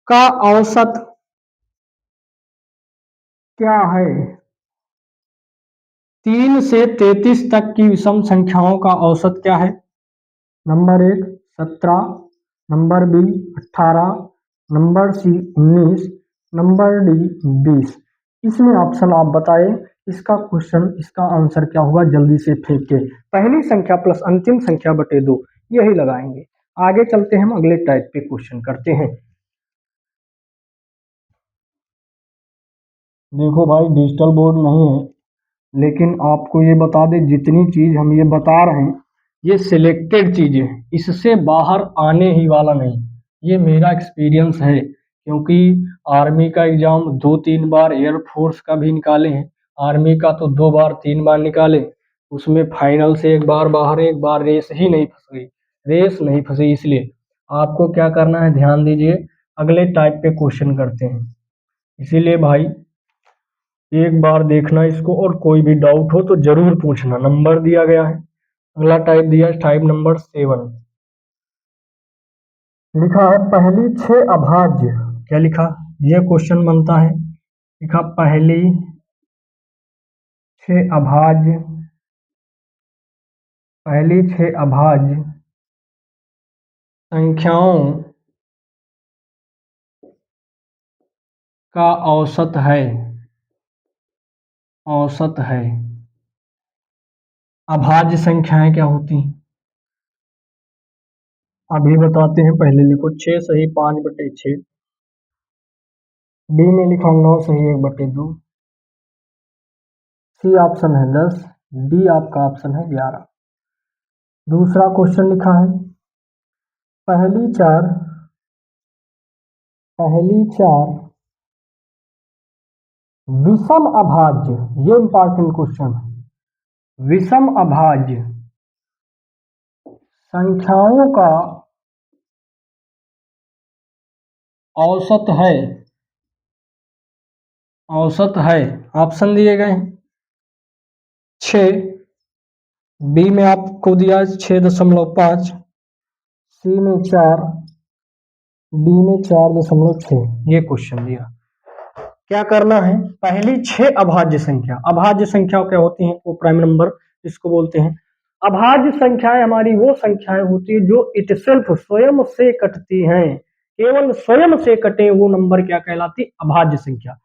का औसत क्या है। 3 से 33 तक की विषम संख्याओं का औसत क्या है। Number 1 17, number B 18, number C 19, number D 20। इसमें ऑप्शन आप बताएं, इसका क्वेश्चन, इसका आंसर क्या होगा, जल्दी से फेंक के पहली संख्या प्लस अंतिम संख्या बटे 2 यही लगाएंगे। आगे चलते हैं, हम अगले टाइप के क्वेश्चन करते हैं। देखो भाई, डिजिटल बोर्ड नहीं है, लेकिन आपको ये बता दें जितनी चीज हम ये बता रहे हैं ये सिलेक्टेड चीजें, इससे बाहर आने ही वाला नहीं। ये मेरा एक्सपीरियंस है, क्योंकि आर्मी का एग्जाम 2-3 बार, एयरफोर्स का भी निकाले हैं, आर्मी का तो 2 बार 3 बार निकाले, उसमें फाइनल से एक बार बाहर, एक बार रेस ही नहीं फंस गई, रेस नहीं फंसी। इसलिए आपको क्या करना है, ध्यान दीजिए, अगले टाइप पे क्वेश्चन करते हैं। इसीलिए भाई एक बार देखना इसको, और कोई भी डाउट हो तो जरूर पूछना। नंबर दिया गया है, अगला टाइप दिया है टाइप नंबर 7। लिखा है पहली 6 अभाज्य, क्या लिखा, ये क्वेश्चन बनता है। लिखा पहली 6 अभाज्य, पहली 6 अभाज्य संख्याओं का औसत है, औसत है। अभाज्य संख्याएं क्या होती हैं अभी बताते हैं, पहले लिखो 6 सही 5/6, बी में लिखा 9 सही 1/2, सी ऑप्शन है 10, डी आपका ऑप्शन है 11। दूसरा क्वेश्चन लिखा है पहली 4 विषम अभाज्य, ये इंपॉर्टेंट क्वेश्चन है, विषम अभाज्य संख्याओं का औसत है, औसत है। ऑप्शन दिए गए हैं 6, बी में आपको दिया 6.5, सी में 4, डी में 4.6, ये क्वेश्चन दिया। क्या करना है, पहली 6 अभाज्य संख्या, अभाज्य संख्या क्या होती हैं, वो प्राइम नंबर इसको बोलते हैं। अभाज्य संख्याएं हमारी वो संख्याएं होती है जो इटसेल्फ स्वयं से कटती हैं, केवल स्वयं से कटे वो नंबर क्या कहलाती? अभाज्य संख्या।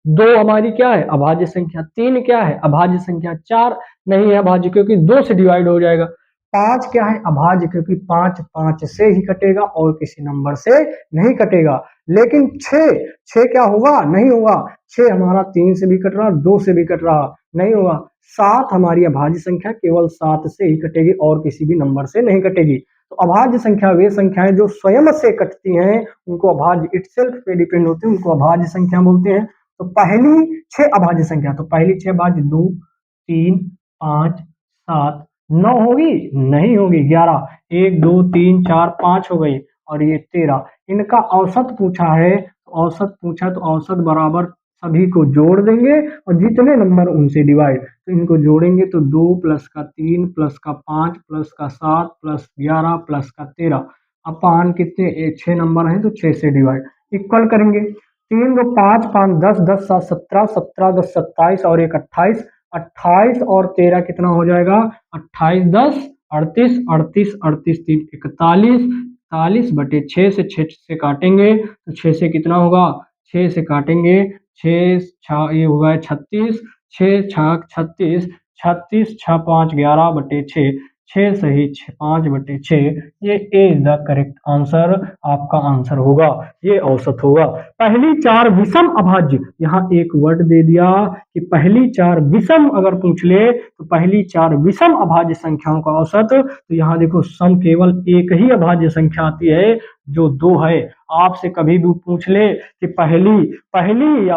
2 हमारी क्या है? अभाज्य संख्या। 3 क्या है? अभाज्य संख्या। 4 नहीं है अभाज्य क्योंकि 2 से डिवाइड हो जाएगा। 5 क्या है? अभाज्य क्योंकि 5 5 से ही कटेगा और किसी नंबर से नहीं कटेगा। लेकिन 6 क्या होगा? नहीं होगा। 6 हमारा 3 से भी कट रहा, 2 से भी कट रहा, नहीं होगा। 7 हमारी अभाज्य संख्या केवल 7 से ही कटेगी और किसी भी नंबर से नहीं कटेगी। तो अभाज्य संख्या वे संख्याएं जो स्वयं से कटती हैं, उनको अभाज्य इटसेल्फ पे डिपेंड होते हैं, उनको अभाज्य संख्या बोलते हैं। तो पहली 6 अभाज्य संख्या, तो पहली 6 अभाज्य 2 3 5 7 9 होगी? नहीं होगी। 11 1 2 3 4 5 हो गई और ये 13। इनका औसत पूछा है, औसत पूछा तो औसत बराबर सभी को जोड़ देंगे और जितने नंबर उनसे डिवाइड, तो इनको जोड़ेंगे तो 2 प्लस का 3 प्लस का 5 प्लस का 7 प्लस 11 प्लस का 13 अपान कितने? 6 नंबर हैं तो 6 से डिवाइड, इक्वल करेंगे। 3 2 5 5 10 10 7 17 17 10 27 और 1 28 28 और 13 कितना हो जाएगा? 28 10 38 38 38 3 41 41 बटे 6 से 6 से काटेंगे तो 6 से कितना होगा? 6 से काटेंगे 6 ये होगा 36 6 छाक 36 36 6 5 11 बटे 6 6 सही 5 बटे 6 ये ए इज द करेक्ट आंसर आपका आंसर होगा, ये औसत होगा। पहली 4 विषम अभाज्य, यहाँ एक वर्ड दे दिया कि पहली 4 विषम अगर पूछ ले तो पहली 4 विषम अभाज्य संख्याओं का औसत, तो यहाँ देखो सम केवल एक ही अभाज्य संख्या आती है जो 2 है। आपसे कभी भी पूछ ले कि पहली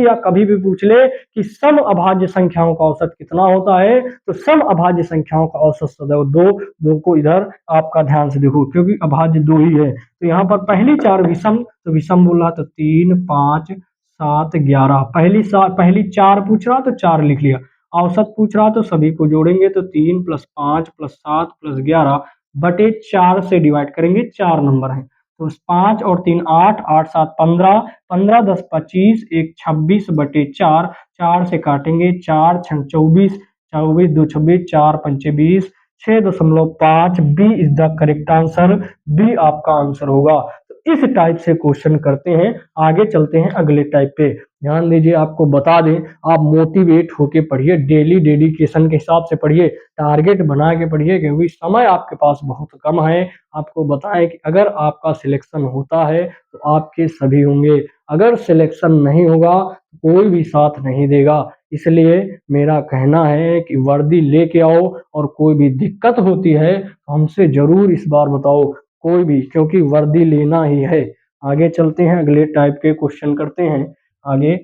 या कभी भी पूछ ले कि सम अभाज्य संख्याओं का औसत कितना होता है, तो सम अभाज्य संख्याओं का औसत सदैव 2 को इधर आपका ध्यान से देखो क्योंकि अभाज्य 2 ही है। तो यहाँ पर पहली 4 विषम, तो विषम बोल रहा तो 3 5 7 11, पहली 4 पूछ रहा तो 4 लिख लिया, औसत पूछ रहा तो सभी को जोड़ेंगे तो 3 प्लस 5 प्लस 7 प्लस 11 बटे 4 से डिवाइड करेंगे, 4 नंबर है तो 5 और 3 8 8 7 15 15 10 25 1 26 बटे 4 4 से काटेंगे 4 6 24 24 2 26 4 5 20 6.5 B is the correct answer, B आपका आंसर होगा। तो इस टाइप से क्वेश्चन करते हैं। आगे चलते हैं अगले टाइप पे। ध्यान दीजिए, आपको बता दें, आप मोटिवेट होके पढ़िए, डेली डेडिकेशन के हिसाब से पढ़िए, टारगेट बना के पढ़िए क्योंकि समय आपके पास बहुत कम है। आपको बताएं कि अगर आपका सिलेक्शन होता है तो आपके सभी होंगे, अगर सिलेक्शन नहीं होगा कोई भी साथ नहीं देगा। इसलिए मेरा कहना है कि वर्दी लेके आओ और कोई भी दिक्कत होती है तो हमसे जरूर इस बार बताओ, कोई भी, क्योंकि वर्दी लेना ही है। आगे चलते हैं, अगले टाइप के क्वेश्चन करते हैं आगे।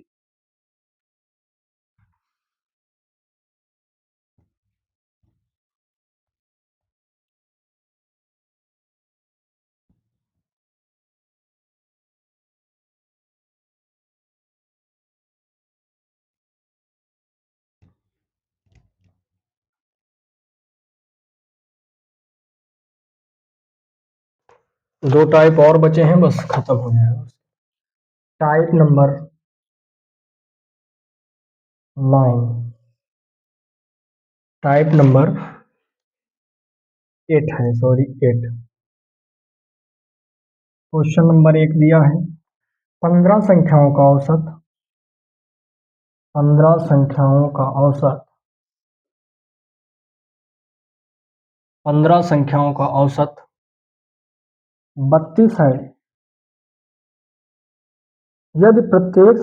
दो टाइप और बचे हैं, बस खत्म हो जाएगा। टाइप नंबर 9, टाइप नंबर 8 है, सॉरी 8। क्वेश्चन नंबर 1 दिया है 15 संख्याओं का औसत, 15 संख्याओं का औसत, 15 संख्याओं का औसत 32 है यदि प्रत्येक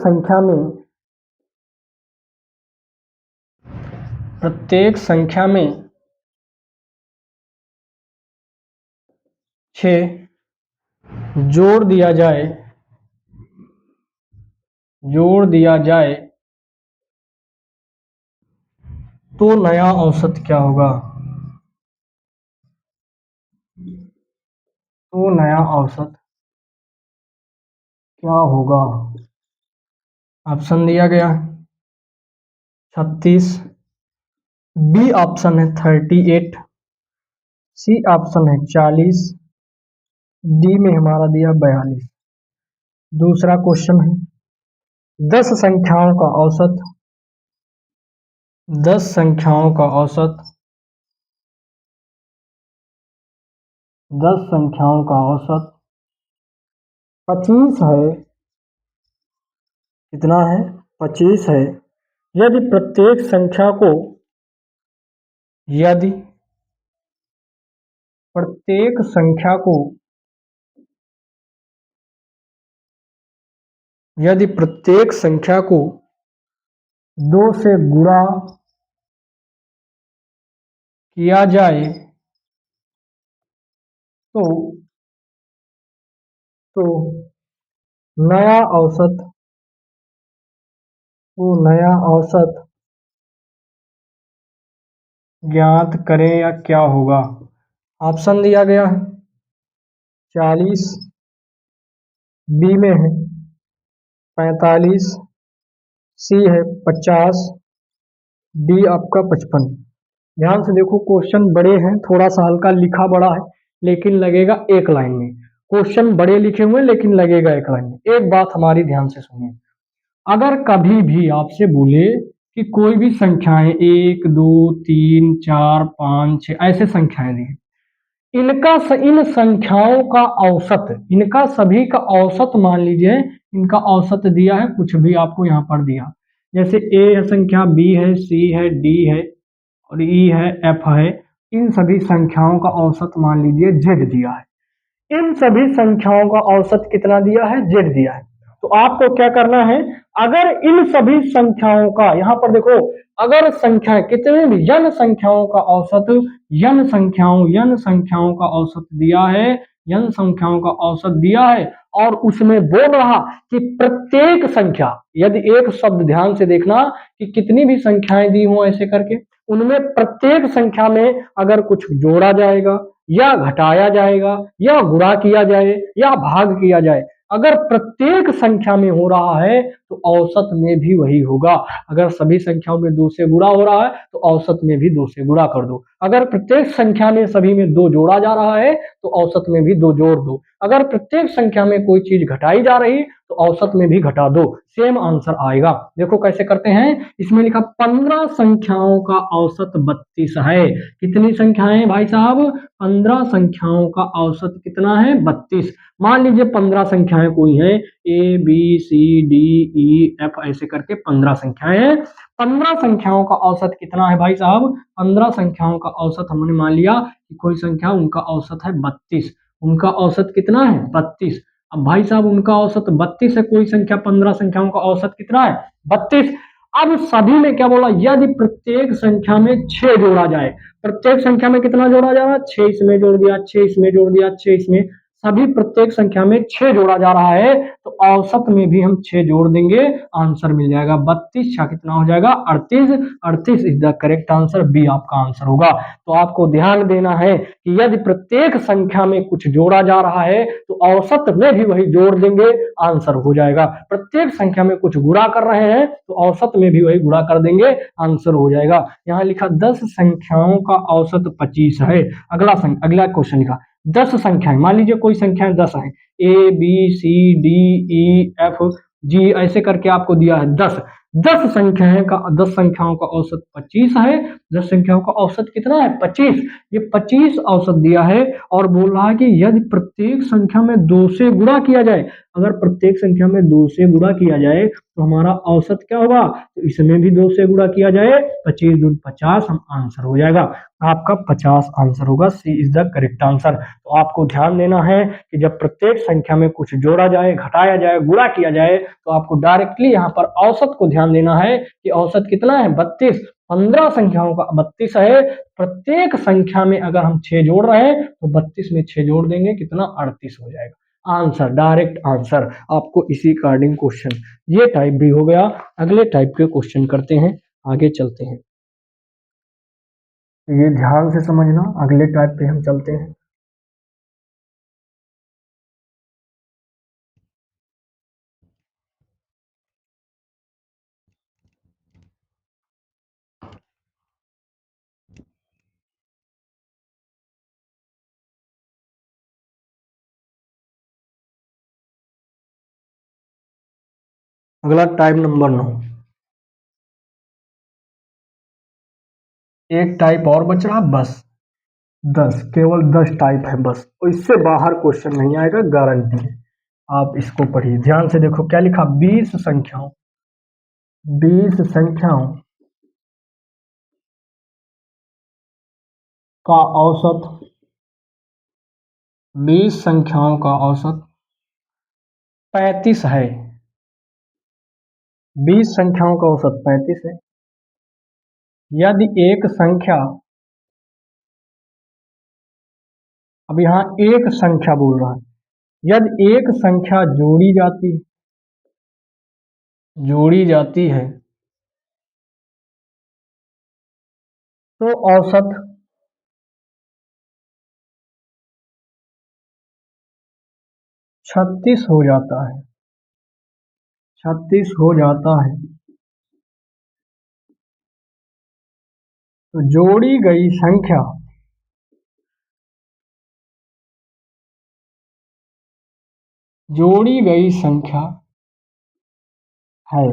संख्या में 6 जोड़ दिया जाए तो नया औसत क्या होगा? तो नया औसत क्या होगा? ऑप्शन दिया गया है 36, बी ऑप्शन है 38, सी ऑप्शन है 40, डी में हमारा दिया 42। दूसरा क्वेश्चन है 10 संख्याओं का औसत, 10 संख्याओं का औसत 10 संख्याओं का औसत 25 है। कितना है? 25 है। यदि प्रत्येक संख्या को यदि प्रत्येक संख्या को यदि प्रत्येक संख्या को 2 से गुणा किया जाए तो तो नया औसत नया औसत ज्ञात करें या क्या होगा? ऑप्शन दिया गया है 40, बी में है 45, सी है 50, डी आपका 55। ध्यान से देखो, क्वेश्चन बड़े हैं, थोड़ा सा हल्का लिखा बड़ा है, लेकिन लगेगा एक लाइन में। क्वेश्चन बड़े लिखे हुए हैं लेकिन लगेगा एक लाइन में। एक बात हमारी ध्यान से सुनिए, अगर कभी भी आपसे बोले कि कोई भी संख्याएं 1 2 3 4 5 6 ऐसे संख्याएं दी, इन संख्याओं का औसत, इनका सभी का औसत मान लीजिए, इनका औसत दिया है, कुछ भी आपको यहाँ पर दिया, जैसे ए है संख्या, बी है, सी है, डी है और ई है, एफ है। इन सभी संख्याओं का औसत मान लीजिए जेड दिया है। इन सभी संख्याओं का औसत कितना दिया है? जेड दिया है। तो आपको क्या करना है, अगर इन सभी संख्याओं का, यहां पर देखो, अगर संख्या कितने भी n संख्याओं का औसत, n संख्याओं का औसत दिया है, n संख्याओं का औसत दिया है, और उसमें बोल रहा कि प्रत्येक संख्या, यदि एक शब्द ध्यान से देखना कि कितनी भी संख्याएं दी हो ऐसे करके, उनमें प्रत्येक संख्या में अगर कुछ जोड़ा जाएगा या घटाया जाएगा या गुणा किया जाए या भाग किया जाए, अगर प्रत्येक संख्या में हो रहा है तो औसत में भी वही होगा। अगर सभी संख्याओं में 2 से गुणा हो रहा है तो औसत में भी 2 से गुणा कर दो। अगर प्रत्येक संख्या में सभी में 2 जोड़ा जा रहा है तो औसत में भी 2 जोड़ दो। अगर प्रत्येक संख्या में कोई चीज घटाई जा रही तो औसत में भी घटा दो, सेम आंसर आएगा। देखो कैसे करते हैं, इसमें लिखा 15 संख्याओं का औसत 32 है। कितनी संख्याएं भाई साहब? 15 संख्याओं का औसत कितना है? 32। मान लीजिए 15 संख्याएं कोई है, A B C D E F ऐसे करके 15 संख्याएं हैं। 15 संख्याओं का औसत कितना है भाई साहब? 15 संख्याओं का औसत हमने मान लिया कि कोई संख्या, उनका औसत है 32। उनका औसत कितना है? 32। अब भाई साहब उनका औसत 32 है, कोई संख्या 15 संख्याओं का औसत कितना है? 32। अब सभी में क्या बोला, यदि प्रत्येक संख्या में 6 जोड़ा जाए, प्रत्येक संख्या में कितना जोड़ा जा रहा है? 6 इसमें जोड़ दिया, 6 इसमें जोड़ दिया, 6 इसमें, सभी प्रत्येक संख्या में 6 जोड़ा जा रहा है तो औसत में भी हम 6 जोड़ देंगे, आंसर मिल जाएगा 32। छा कितना हो जाएगा? 38। 38 is the correct answer, B आपका आंसर होगा। तो आपको ध्यान देना है कि यदि प्रत्येक संख्या में कुछ जोड़ा जा रहा है तो औसत में भी वही जोड़ देंगे, आंसर हो जाएगा। प्रत्येक संख्या में कुछ गुणा कर रहे हैं तो औसत में भी वही गुणा कर देंगे, आंसर हो जाएगा। यहाँ लिखा 10 संख्याओं का औसत 25 है। अगला क्वेश्चन लिखा 10 संख्याएं, मान लीजिए कोई संख्याएं 10 है, A B C D E F G ऐसे करके आपको दिया है 10। 10 संख्याओं का औसत 25 है। 10 संख्याओं का औसत कितना है? 25। ये 25 औसत दिया है और बोल रहा है कि यदि प्रत्येक संख्या में 2 से गुणा किया जाए, अगर प्रत्येक संख्या में 2 से गुणा किया जाए तो हमारा औसत क्या होगा? तो इसमें भी 2 से गुणा किया जाए, 25 दूनी 50, हम आंसर हो जाएगा आपका 50 आंसर होगा। सी इज द करेक्ट आंसर। तो आपको ध्यान देना है कि जब प्रत्येक संख्या में कुछ जोड़ा जाए, घटाया जाए, गुणा किया जाए तो आपको डायरेक्टली यहाँ पर औसत को ध्यान देना है कि औसत कितना है? 32। 15 संख्याओं का 32 है। प्रत्येक संख्या में अगर हम 6 जोड़ रहे हैं तो 32 में 6 जोड़ देंगे, कितना? 38 हो जाएगा आंसर, डायरेक्ट आंसर आपको इसी अकॉर्डिंग क्वेश्चन। ये टाइप भी हो गया। अगले टाइप के क्वेश्चन करते हैं, आगे चलते हैं। ये ध्यान से समझना, अगले टाइप पे हम चलते हैं। अगला टाइप नंबर 9। एक टाइप और बच रहा बस। 10, केवल 10 टाइप है बस, और इससे बाहर क्वेश्चन नहीं आएगा, गारंटी है। आप इसको पढ़िए ध्यान से, देखो क्या लिखा, 20 संख्याओं का औसत, 20 संख्याओं का औसत 35 है। 20 संख्याओं का औसत 35 है। यदि एक संख्या, अब यहाँ एक संख्या बोल रहा है, यदि एक संख्या जोड़ी जाती है तो औसत 36 हो जाता है। 36 हो जाता है। तो जोड़ी गई संख्या है,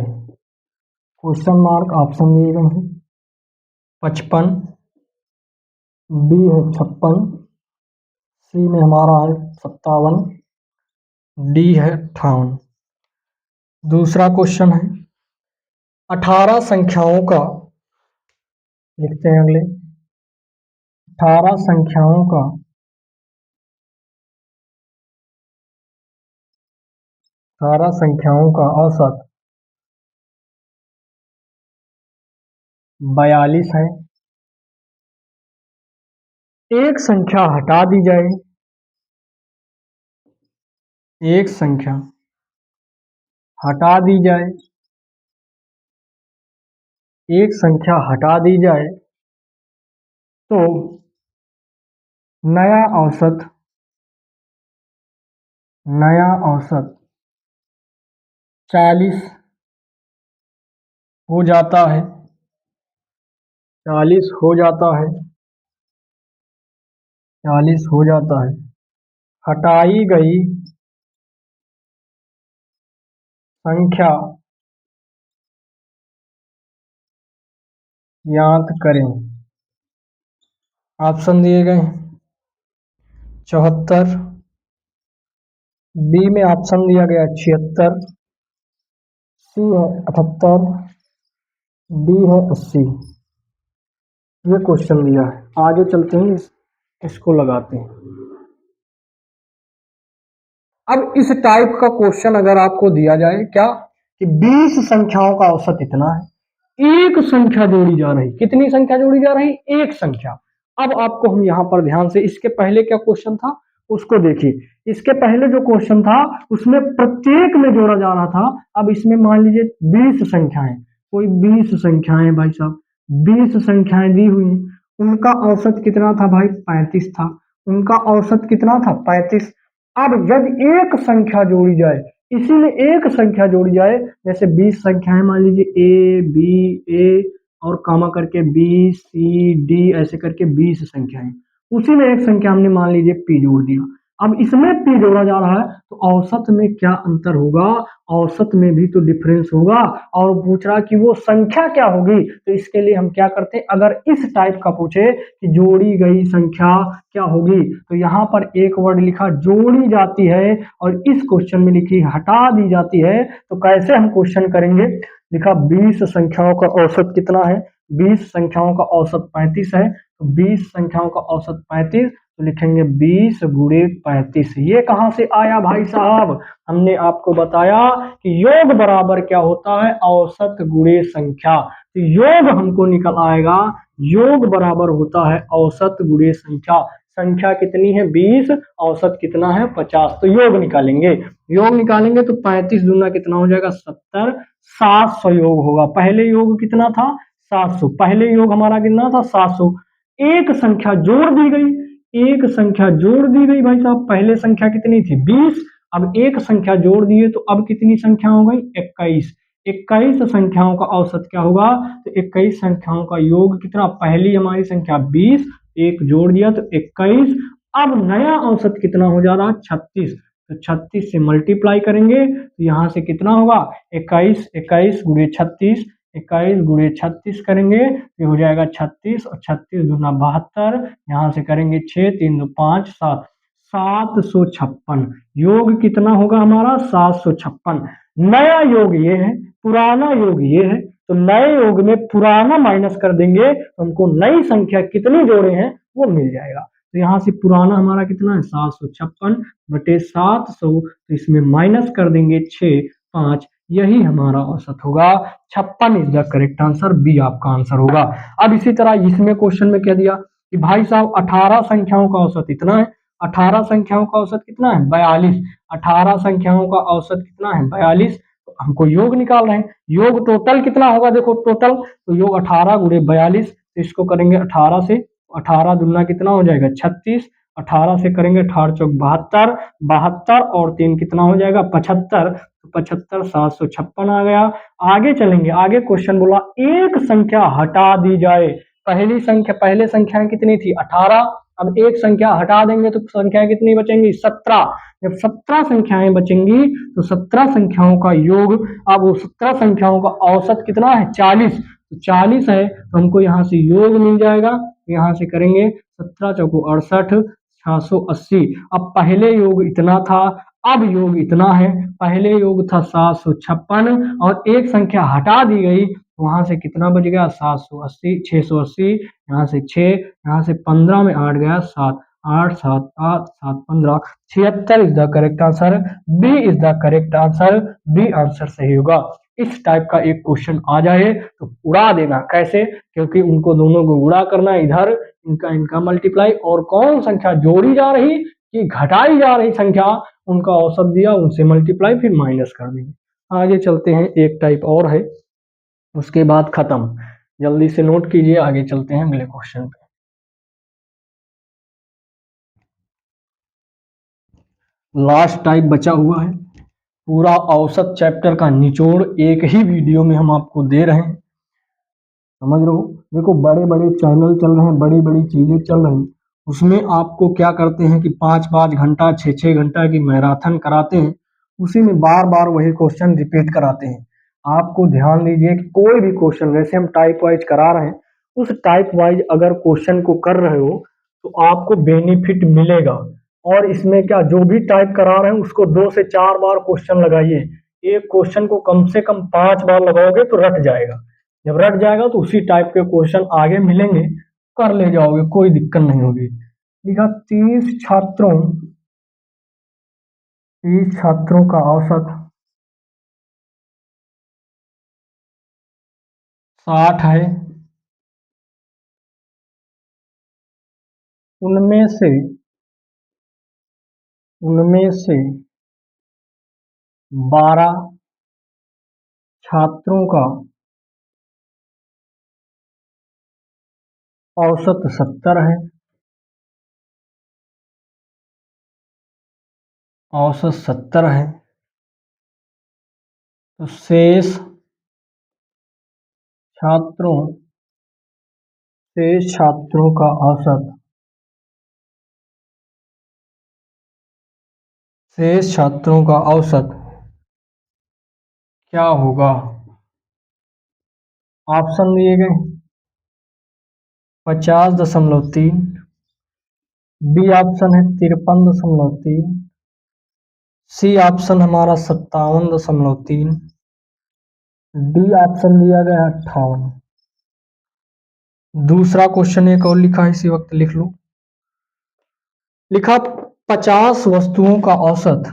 क्वेश्चन मार्क ऑप्शन दिए गए हैं, 55, बी है 56, सी में हमारा है 57, डी है 58। दूसरा क्वेश्चन है 18 संख्याओं का, लिखते हैं अगले, 18 संख्याओं का 18 संख्याओं का औसत 42 है। एक संख्या हटा दी जाए, एक संख्या हटा दी जाए, एक संख्या हटा दी जाए तो नया औसत 40 हो जाता है। 40 हो जाता है। 40 हो जाता है। हटाई गई संख्या ज्ञात करें। ऑप्शन दिए गए हैं 74, बी में ऑप्शन दिया गया 76, सी है 78, डी है 80। ये क्वेश्चन दिया है, आगे चलते हैं, इसको लगाते हैं। अब इस टाइप का क्वेश्चन अगर आपको दिया जाए क्या, कि 20 संख्याओं का औसत इतना है, एक संख्या जोड़ी जा रही, कितनी संख्या जोड़ी जा रही, एक संख्या। अब आपको हम यहाँ पर ध्यान से, इसके पहले क्या क्वेश्चन था उसको देखिए। इसके पहले जो क्वेश्चन था उसमें प्रत्येक में जोड़ा जा रहा था, अब इसमें मान लीजिए 20 संख्याएं, कोई 20 संख्याएं भाई साहब, 20 संख्याएं दी हुई, उनका औसत कितना था भाई, 35 था। उनका औसत कितना था, 35। अब यदि एक संख्या जोड़ी जाए, इसी में एक संख्या जोड़ी जाए, जैसे 20 संख्याएं मान लीजिए ए बी ए और कामा करके बी सी डी, ऐसे करके 20 संख्याएं, उसी में एक संख्या हमने मान लीजिए पी जोड़ दिया। अब इसमें पी जोड़ा जा रहा है तो औसत में क्या अंतर होगा, औसत में भी तो डिफरेंस होगा। और पूछ रहा कि वो संख्या क्या होगी, तो इसके लिए हम क्या करते हैं, अगर इस टाइप का पूछे कि जोड़ी गई संख्या क्या होगी, तो यहाँ पर एक वर्ड लिखा जोड़ी जाती है और इस क्वेश्चन में लिखी हटा दी जाती है। तो कैसे हम क्वेश्चन करेंगे, लिखा 20 संख्याओं का औसत कितना है, 20 संख्याओं का औसत 35 है, तो 20 संख्याओं का औसत 35, तो लिखेंगे 20 गुणे 35। ये कहां से आया भाई साहब, हमने आपको बताया कि योग बराबर क्या होता है, औसत गुणे संख्या। तो योग हमको निकल आएगा, योग बराबर होता है औसत गुणे संख्या। संख्या कितनी है 20, औसत कितना है 50, तो योग निकालेंगे। योग निकालेंगे तो 35 दूना कितना हो जाएगा 70, 700 योग होगा। पहले योग कितना था 700, पहले योग हमारा कितना था 700। एक संख्या जोड़ दी गई, एक संख्या जोड़ दी गई भाई साहब, पहले संख्या कितनी थी 20, अब एक संख्या जोड़ दिए तो अब कितनी संख्या हो गई 21। 21 संख्याओं का औसत क्या होगा, तो 21 संख्याओं का योग कितना, पहली हमारी संख्या 20, एक जोड़ दिया तो 21, अब नया औसत कितना हो जा रहा 36, तो 36 से मल्टीप्लाई करेंगे तो यहाँ से कितना होगा 21, 21 गुणे 36, 21 गुणे 36 करेंगे ये हो जाएगा 36 और 36 दूना 72, यहाँ से करेंगे 6 3 2 5 7 756। योग कितना होगा हमारा 756। नया योग ये है, पुराना योग ये है, तो नए योग में पुराना माइनस कर देंगे तो हमको नई संख्या कितनी जोड़े हैं वो मिल जाएगा। तो यहाँ से पुराना हमारा कितना है 756 बटे 700, तो इसमें माइनस कर देंगे 6 5, यही हमारा औसत होगा। 56 is the correct answer, B आपका आंसर होगा। अब इसी तरह इसमें क्वेश्चन में कह दिया कि भाई साहब 18 संख्याओं का औसत इतना है, 18 संख्याओं का औसत कितना है 42, 18 संख्याओं का औसत कितना है 42, तो हमको योग निकाल रहे हैं, योग टोटल कितना होगा देखो टोटल, तो योग 18 गुणे 42, तो इसको करेंगे 18 से, 18 दुना कितना हो जाएगा 36, 18 से करेंगे 18 चौक 72, 72 और 3 कितना हो जाएगा 75, तो 75 756 आ गया। आगे चलेंगे, आगे क्वेश्चन बोला एक संख्या हटा दी जाए, पहली संख्या, पहले संख्या कितनी थी 18, अब एक संख्या हटा देंगे तो संख्या कितनी बचेंगी 17, जब 17 संख्याएं बचेंगी तो 17 संख्याओं का योग, अब वो 17 संख्याओं का औसत कितना है 40, तो 40 है तो हमको यहाँ से योग मिल जाएगा, यहाँ से करेंगे 17 चौको 68 680। अब पहले योग इतना था, अब योग इतना है, पहले योग था 756 और एक संख्या हटा दी गई, वहां से कितना बच गया 780 680, यहाँ से 6, यहाँ से 15 में 8 गया 7, 8 7 8 7 15, 76 is the correct answer, B is the correct answer, B answer सही होगा। इस टाइप का एक क्वेश्चन आ जाए तो उड़ा देना, कैसे, क्योंकि उनको दोनों को गुणा करना, इधर इनका इनका मल्टीप्लाई, और कौन संख्या जोड़ी जा रही कि घटाई जा रही संख्या, उनका औसत दिया उनसे मल्टीप्लाई फिर माइनस कर देंगे। आगे चलते हैं, एक टाइप और है उसके बाद खत्म, जल्दी से नोट कीजिए, आगे चलते हैं अगले क्वेश्चन पे। लास्ट टाइप बचा हुआ है, पूरा औसत चैप्टर का निचोड़ एक ही वीडियो में हम आपको दे रहे हैं, समझ रहे हो। देखो बड़े बड़े चैनल चल रहे हैं, बड़ी बड़ी चीजें चल रही, उसमें आपको क्या करते हैं कि 5-5 घंटा 6-6 घंटा की मैराथन कराते हैं, उसी में बार बार वही क्वेश्चन रिपीट कराते हैं। आपको ध्यान दीजिए कि कोई भी क्वेश्चन, जैसे हम टाइप वाइज करा रहे हैं, उस टाइप वाइज अगर क्वेश्चन को कर रहे हो तो आपको बेनिफिट मिलेगा। और इसमें क्या, जो भी टाइप करा रहे हैं उसको 2 से 4 बार क्वेश्चन लगाइए, एक क्वेश्चन को कम से कम 5 बार लगाओगे तो रट जाएगा, जब रट जाएगा तो उसी टाइप के क्वेश्चन आगे मिलेंगे, कर ले जाओगे, कोई दिक्कत नहीं होगी। लिखा 30 छात्रों का औसत 60 है, उनमें से उनमें से 12 छात्रों का औसत 70 है, औसत 70 है, तो छात्रों शेष छात्रों का औसत, शेष छात्रों का औसत क्या होगा। ऑप्शन दिए गए 50.3, बी ऑप्शन है 53.3, सी ऑप्शन हमारा 57.3, डी ऑप्शन दिया गया 58। दूसरा क्वेश्चन एक और लिखा है, इसी वक्त लिख लो। लिखा 50 वस्तुओं का औसत,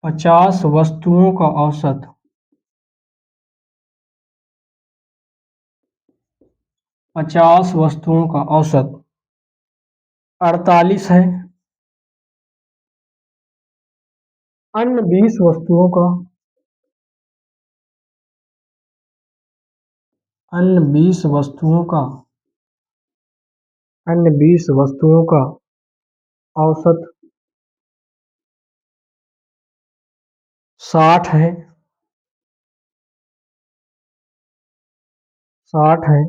50 वस्तुओं का औसत 50 वस्तुओं का औसत 48 है, अन्य 20 वस्तुओं का, अन्य 20 वस्तुओं का, अन्य 20 वस्तुओं का औसत 60 है, 60 है,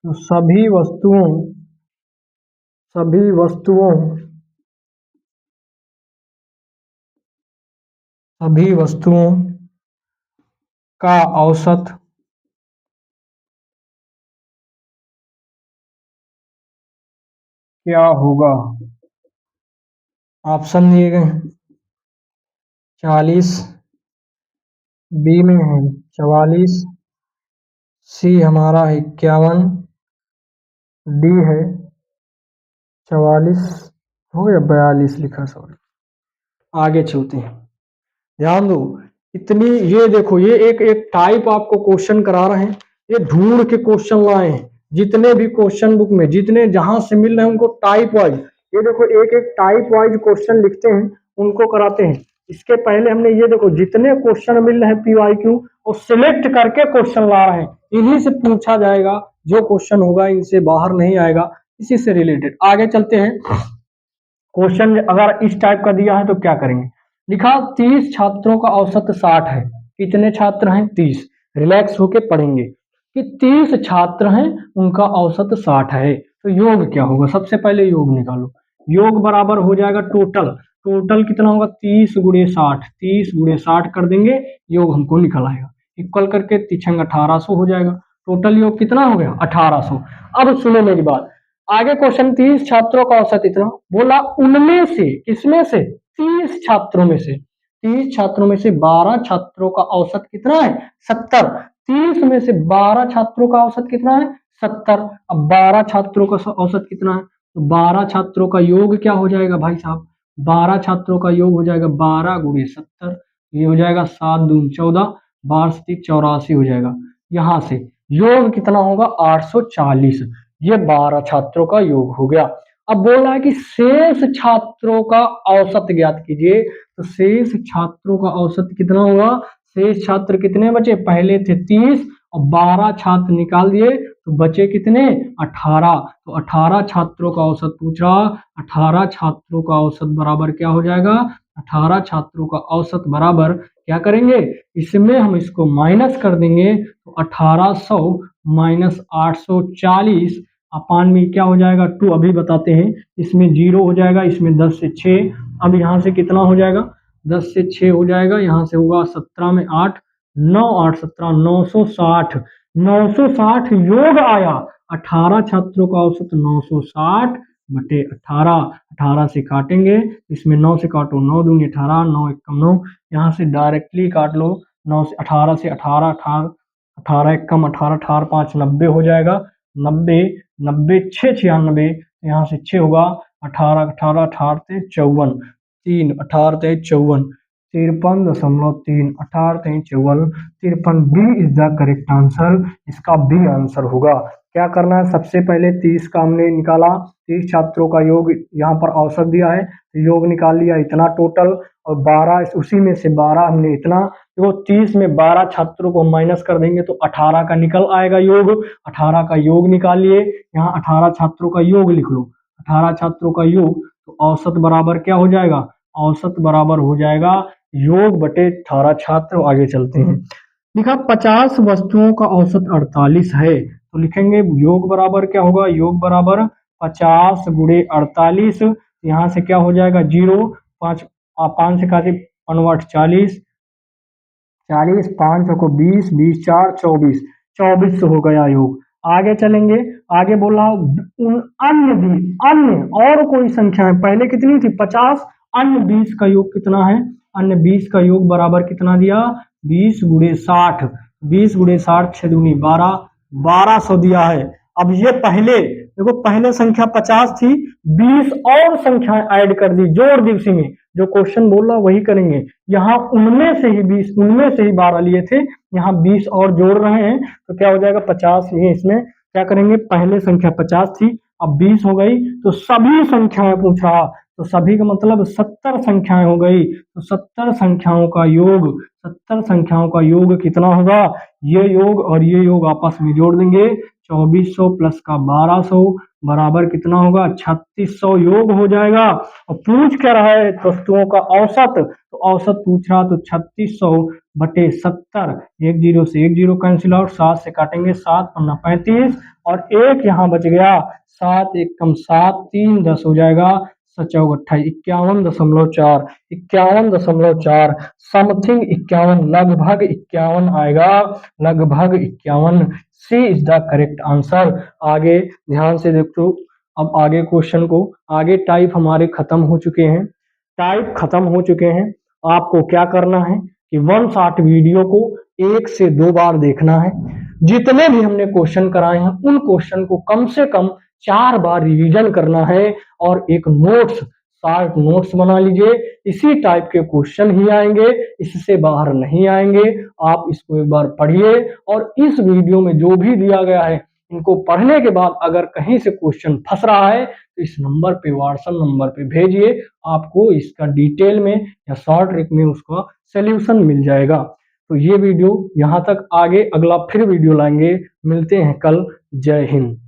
तो सभी वस्तुओं सभी वस्तुओं का औसत क्या होगा। ऑप्शन दिए गए हैं 40, बी में है 44, सी हमारा है 51, डी है 44, हो गया 42 लिखा, सॉरी। आगे चलते हैं, ध्यान दो। इतनी, ये देखो, ये एक एक टाइप आपको क्वेश्चन करा रहे हैं, ये ढूंढ के क्वेश्चन लाए हैं। जितने भी क्वेश्चन बुक में जितने जहां से मिल रहे हैं उनको टाइप वाइज, ये देखो एक एक टाइप वाइज क्वेश्चन लिखते हैं, उनको कराते हैं। इसके पहले हमने ये देखो जितने क्वेश्चन मिल रहे हैं पीवाईक्यू, वो सिलेक्ट करके क्वेश्चन ला रहे हैं। इन्हीं से पूछा जाएगा, जो क्वेश्चन होगा इनसे बाहर नहीं आएगा, इसी से रिलेटेड। आगे चलते हैं। क्वेश्चन अगर इस टाइप का दिया है तो क्या करेंगे। लिखा 30 छात्रों का औसत 60 है। कितने छात्र हैं? 30। रिलैक्स होके पढ़ेंगे कि 30 छात्र हैं, उनका औसत 60 है, तो योग क्या होगा। सबसे पहले योग निकालो। योग बराबर हो जाएगा टोटल। टोटल कितना होगा? 30 गुणे 60, 30 गुणे 60 कर देंगे, योग हमको निकल आएगा। इक्वल करके तिछंग 1800 हो जाएगा। टोटल योग कितना हो गया? 1800। अब सुनो मेरी बात, आगे क्वेश्चन 30 छात्रों का औसत इतना बोला, उनमें से, किसमें से? 30 छात्रों में से, 30 छात्रों में से 12 छात्रों का औसत कितना है? 70। 30 में से 12 छात्रों का औसत कितना है? 70। अब 12 छात्रों का औसत कितना है, तो 12 छात्रों का योग क्या हो जाएगा भाई साहब? 12 छात्रों का योग हो जाएगा 12 गुणे 70, ये हो जाएगा 7 दूनी 14, 12 84 हो जाएगा। यहां से योग कितना होगा? 840। ये 12 छात्रों का योग हो गया। अब बोल रहा है कि शेष छात्रों का औसत ज्ञात कीजिए, तो शेष छात्रों का औसत कितना होगा? शेष छात्र कितने बचे? पहले थे 30 और 12 छात्र निकाल दिए तो बचे कितने? 18। तो 18 छात्रों का औसत पूछ रहा, 18 छात्रों का औसत बराबर क्या हो जाएगा? 18 छात्रों का औसत बराबर क्या करेंगे, इसमें हम इसको माइनस कर देंगे, तो 1800 माइनस 840 अपान में क्या हो जाएगा? 2। अभी बताते हैं, इसमें 0 हो जाएगा, इसमें 10 से 6। अब यहाँ से कितना हो जाएगा? 10 से 6 हो जाएगा, यहाँ से होगा 17 में 8, 9 8 17, 960। 960 योग आया। 18 छात्रों का औसत 960 बटे 18। 18 से काटेंगे, इसमें 9 से काटो, 9 दूनी 18, 9 एकम 9, यहाँ से डायरेक्टली काट लो। 9 से 18 से 18, 18 18 एकम 18, 18 5 90 हो जाएगा। 90 90 6 96, यहाँ से 6 होगा। 18 18 18 से 54, 3 18 से 54, 53.3, 18 से 54, 53। B is the correct answer, इसका बी आंसर होगा। क्या करना है? सबसे पहले 30 का हमने निकाला, 30 छात्रों का योग यहाँ पर औसत दिया है, योग निकाल लिया इतना टोटल, और 12 उसी में से 12 हमने इतना, तो 30 में 12 छात्रों को माइनस कर देंगे तो 18 का निकल आएगा योग। 18 का योग निकालिए, यहाँ 18 छात्रों का योग लिख लो। 18 छात्रों का योग, तो औसत बराबर क्या हो जाएगा? औसत बराबर हो जाएगा योग बटे 18 छात्र। आगे चलते हैं। लिखा 50 वस्तुओं का औसत 48 है, तो लिखेंगे योग बराबर क्या होगा? योग बराबर 50 गुणे 48, यहाँ से क्या हो जाएगा? 0, 5 5 से काटे 5 40, 40 5 को 20, 20 4 24, 24 हो गया योग। आगे चलेंगे, आगे बोला उन अन्य भी, अन्य और कोई संख्या है, पहले कितनी थी? 50, अन्य 20 का योग कितना है? अन्य 20 का योग बराबर कितना दिया? 20 गुणे 60, 20 गुणे 60 6 दूनी 12, 1200 दिया है। अब ये पहले देखो, पहले संख्या 50 थी, 20 और संख्याएं ऐड कर दी, जोड़ दी उसी में, जो क्वेश्चन बोल रहा वही करेंगे। यहाँ उनमें से ही 20, उनमें से ही 12 लिए थे, यहाँ 20 और जोड़ रहे हैं, तो क्या हो जाएगा? 50 लिए। इसमें क्या करेंगे? पहले संख्या 50 थी, अब 20 हो गई, तो सभी संख्याएं पूछ रहा, तो सभी का मतलब 70 संख्याएं हो गई, तो 70 संख्याओं का योग, 70 संख्याओं का योग कितना होगा? ये योग और ये योग आपस में जोड़ देंगे, 2400 प्लस का 1200 बराबर कितना होगा? 3600 योग हो जाएगा। और पूछ क्या रहा है? वस्तुओं का औसत, तो औसत पूछ रहा, तो 3600 बटे 70, 1 0 से 1 0 कैंसिल आउट, 7 से काटेंगे, 7 पन्ना 35, और एक यहाँ बच गया, 7 1 कम 7, 3 10 हो जाएगा। सचौक 28, 51.4, 51.4, समथिंग 51, लगभग 51 आएगा, लगभग 51। सी इज द करेक्ट आंसर। आगे ध्यान से देखो, अब आगे क्वेश्चन को, आगे टाइप हमारे खत्म हो चुके हैं, टाइप खत्म हो चुके हैं। आपको क्या करना है कि वन शॉट वीडियो को 1 से 2 बार देखना है। जितने भी हमने क्वेश्चन कराए हैं उन क्वेश्चन को कम से कम 4 बार रिवीजन करना है और एक नोट्स, शॉर्ट नोट्स बना लीजिए। इसी टाइप के क्वेश्चन ही आएंगे, इससे बाहर नहीं आएंगे। आप इसको एक बार पढ़िए और इस वीडियो में जो भी दिया गया है इनको पढ़ने के बाद अगर कहीं से क्वेश्चन फंस रहा है तो इस नंबर पे, व्हाट्सएप नंबर पे भेजिए, आपको इसका डिटेल में या शॉर्ट ट्रिक में उसका सोल्यूशन मिल जाएगा। तो ये वीडियो यहाँ तक, आगे अगला फिर वीडियो लाएंगे। मिलते हैं कल। जय हिंद।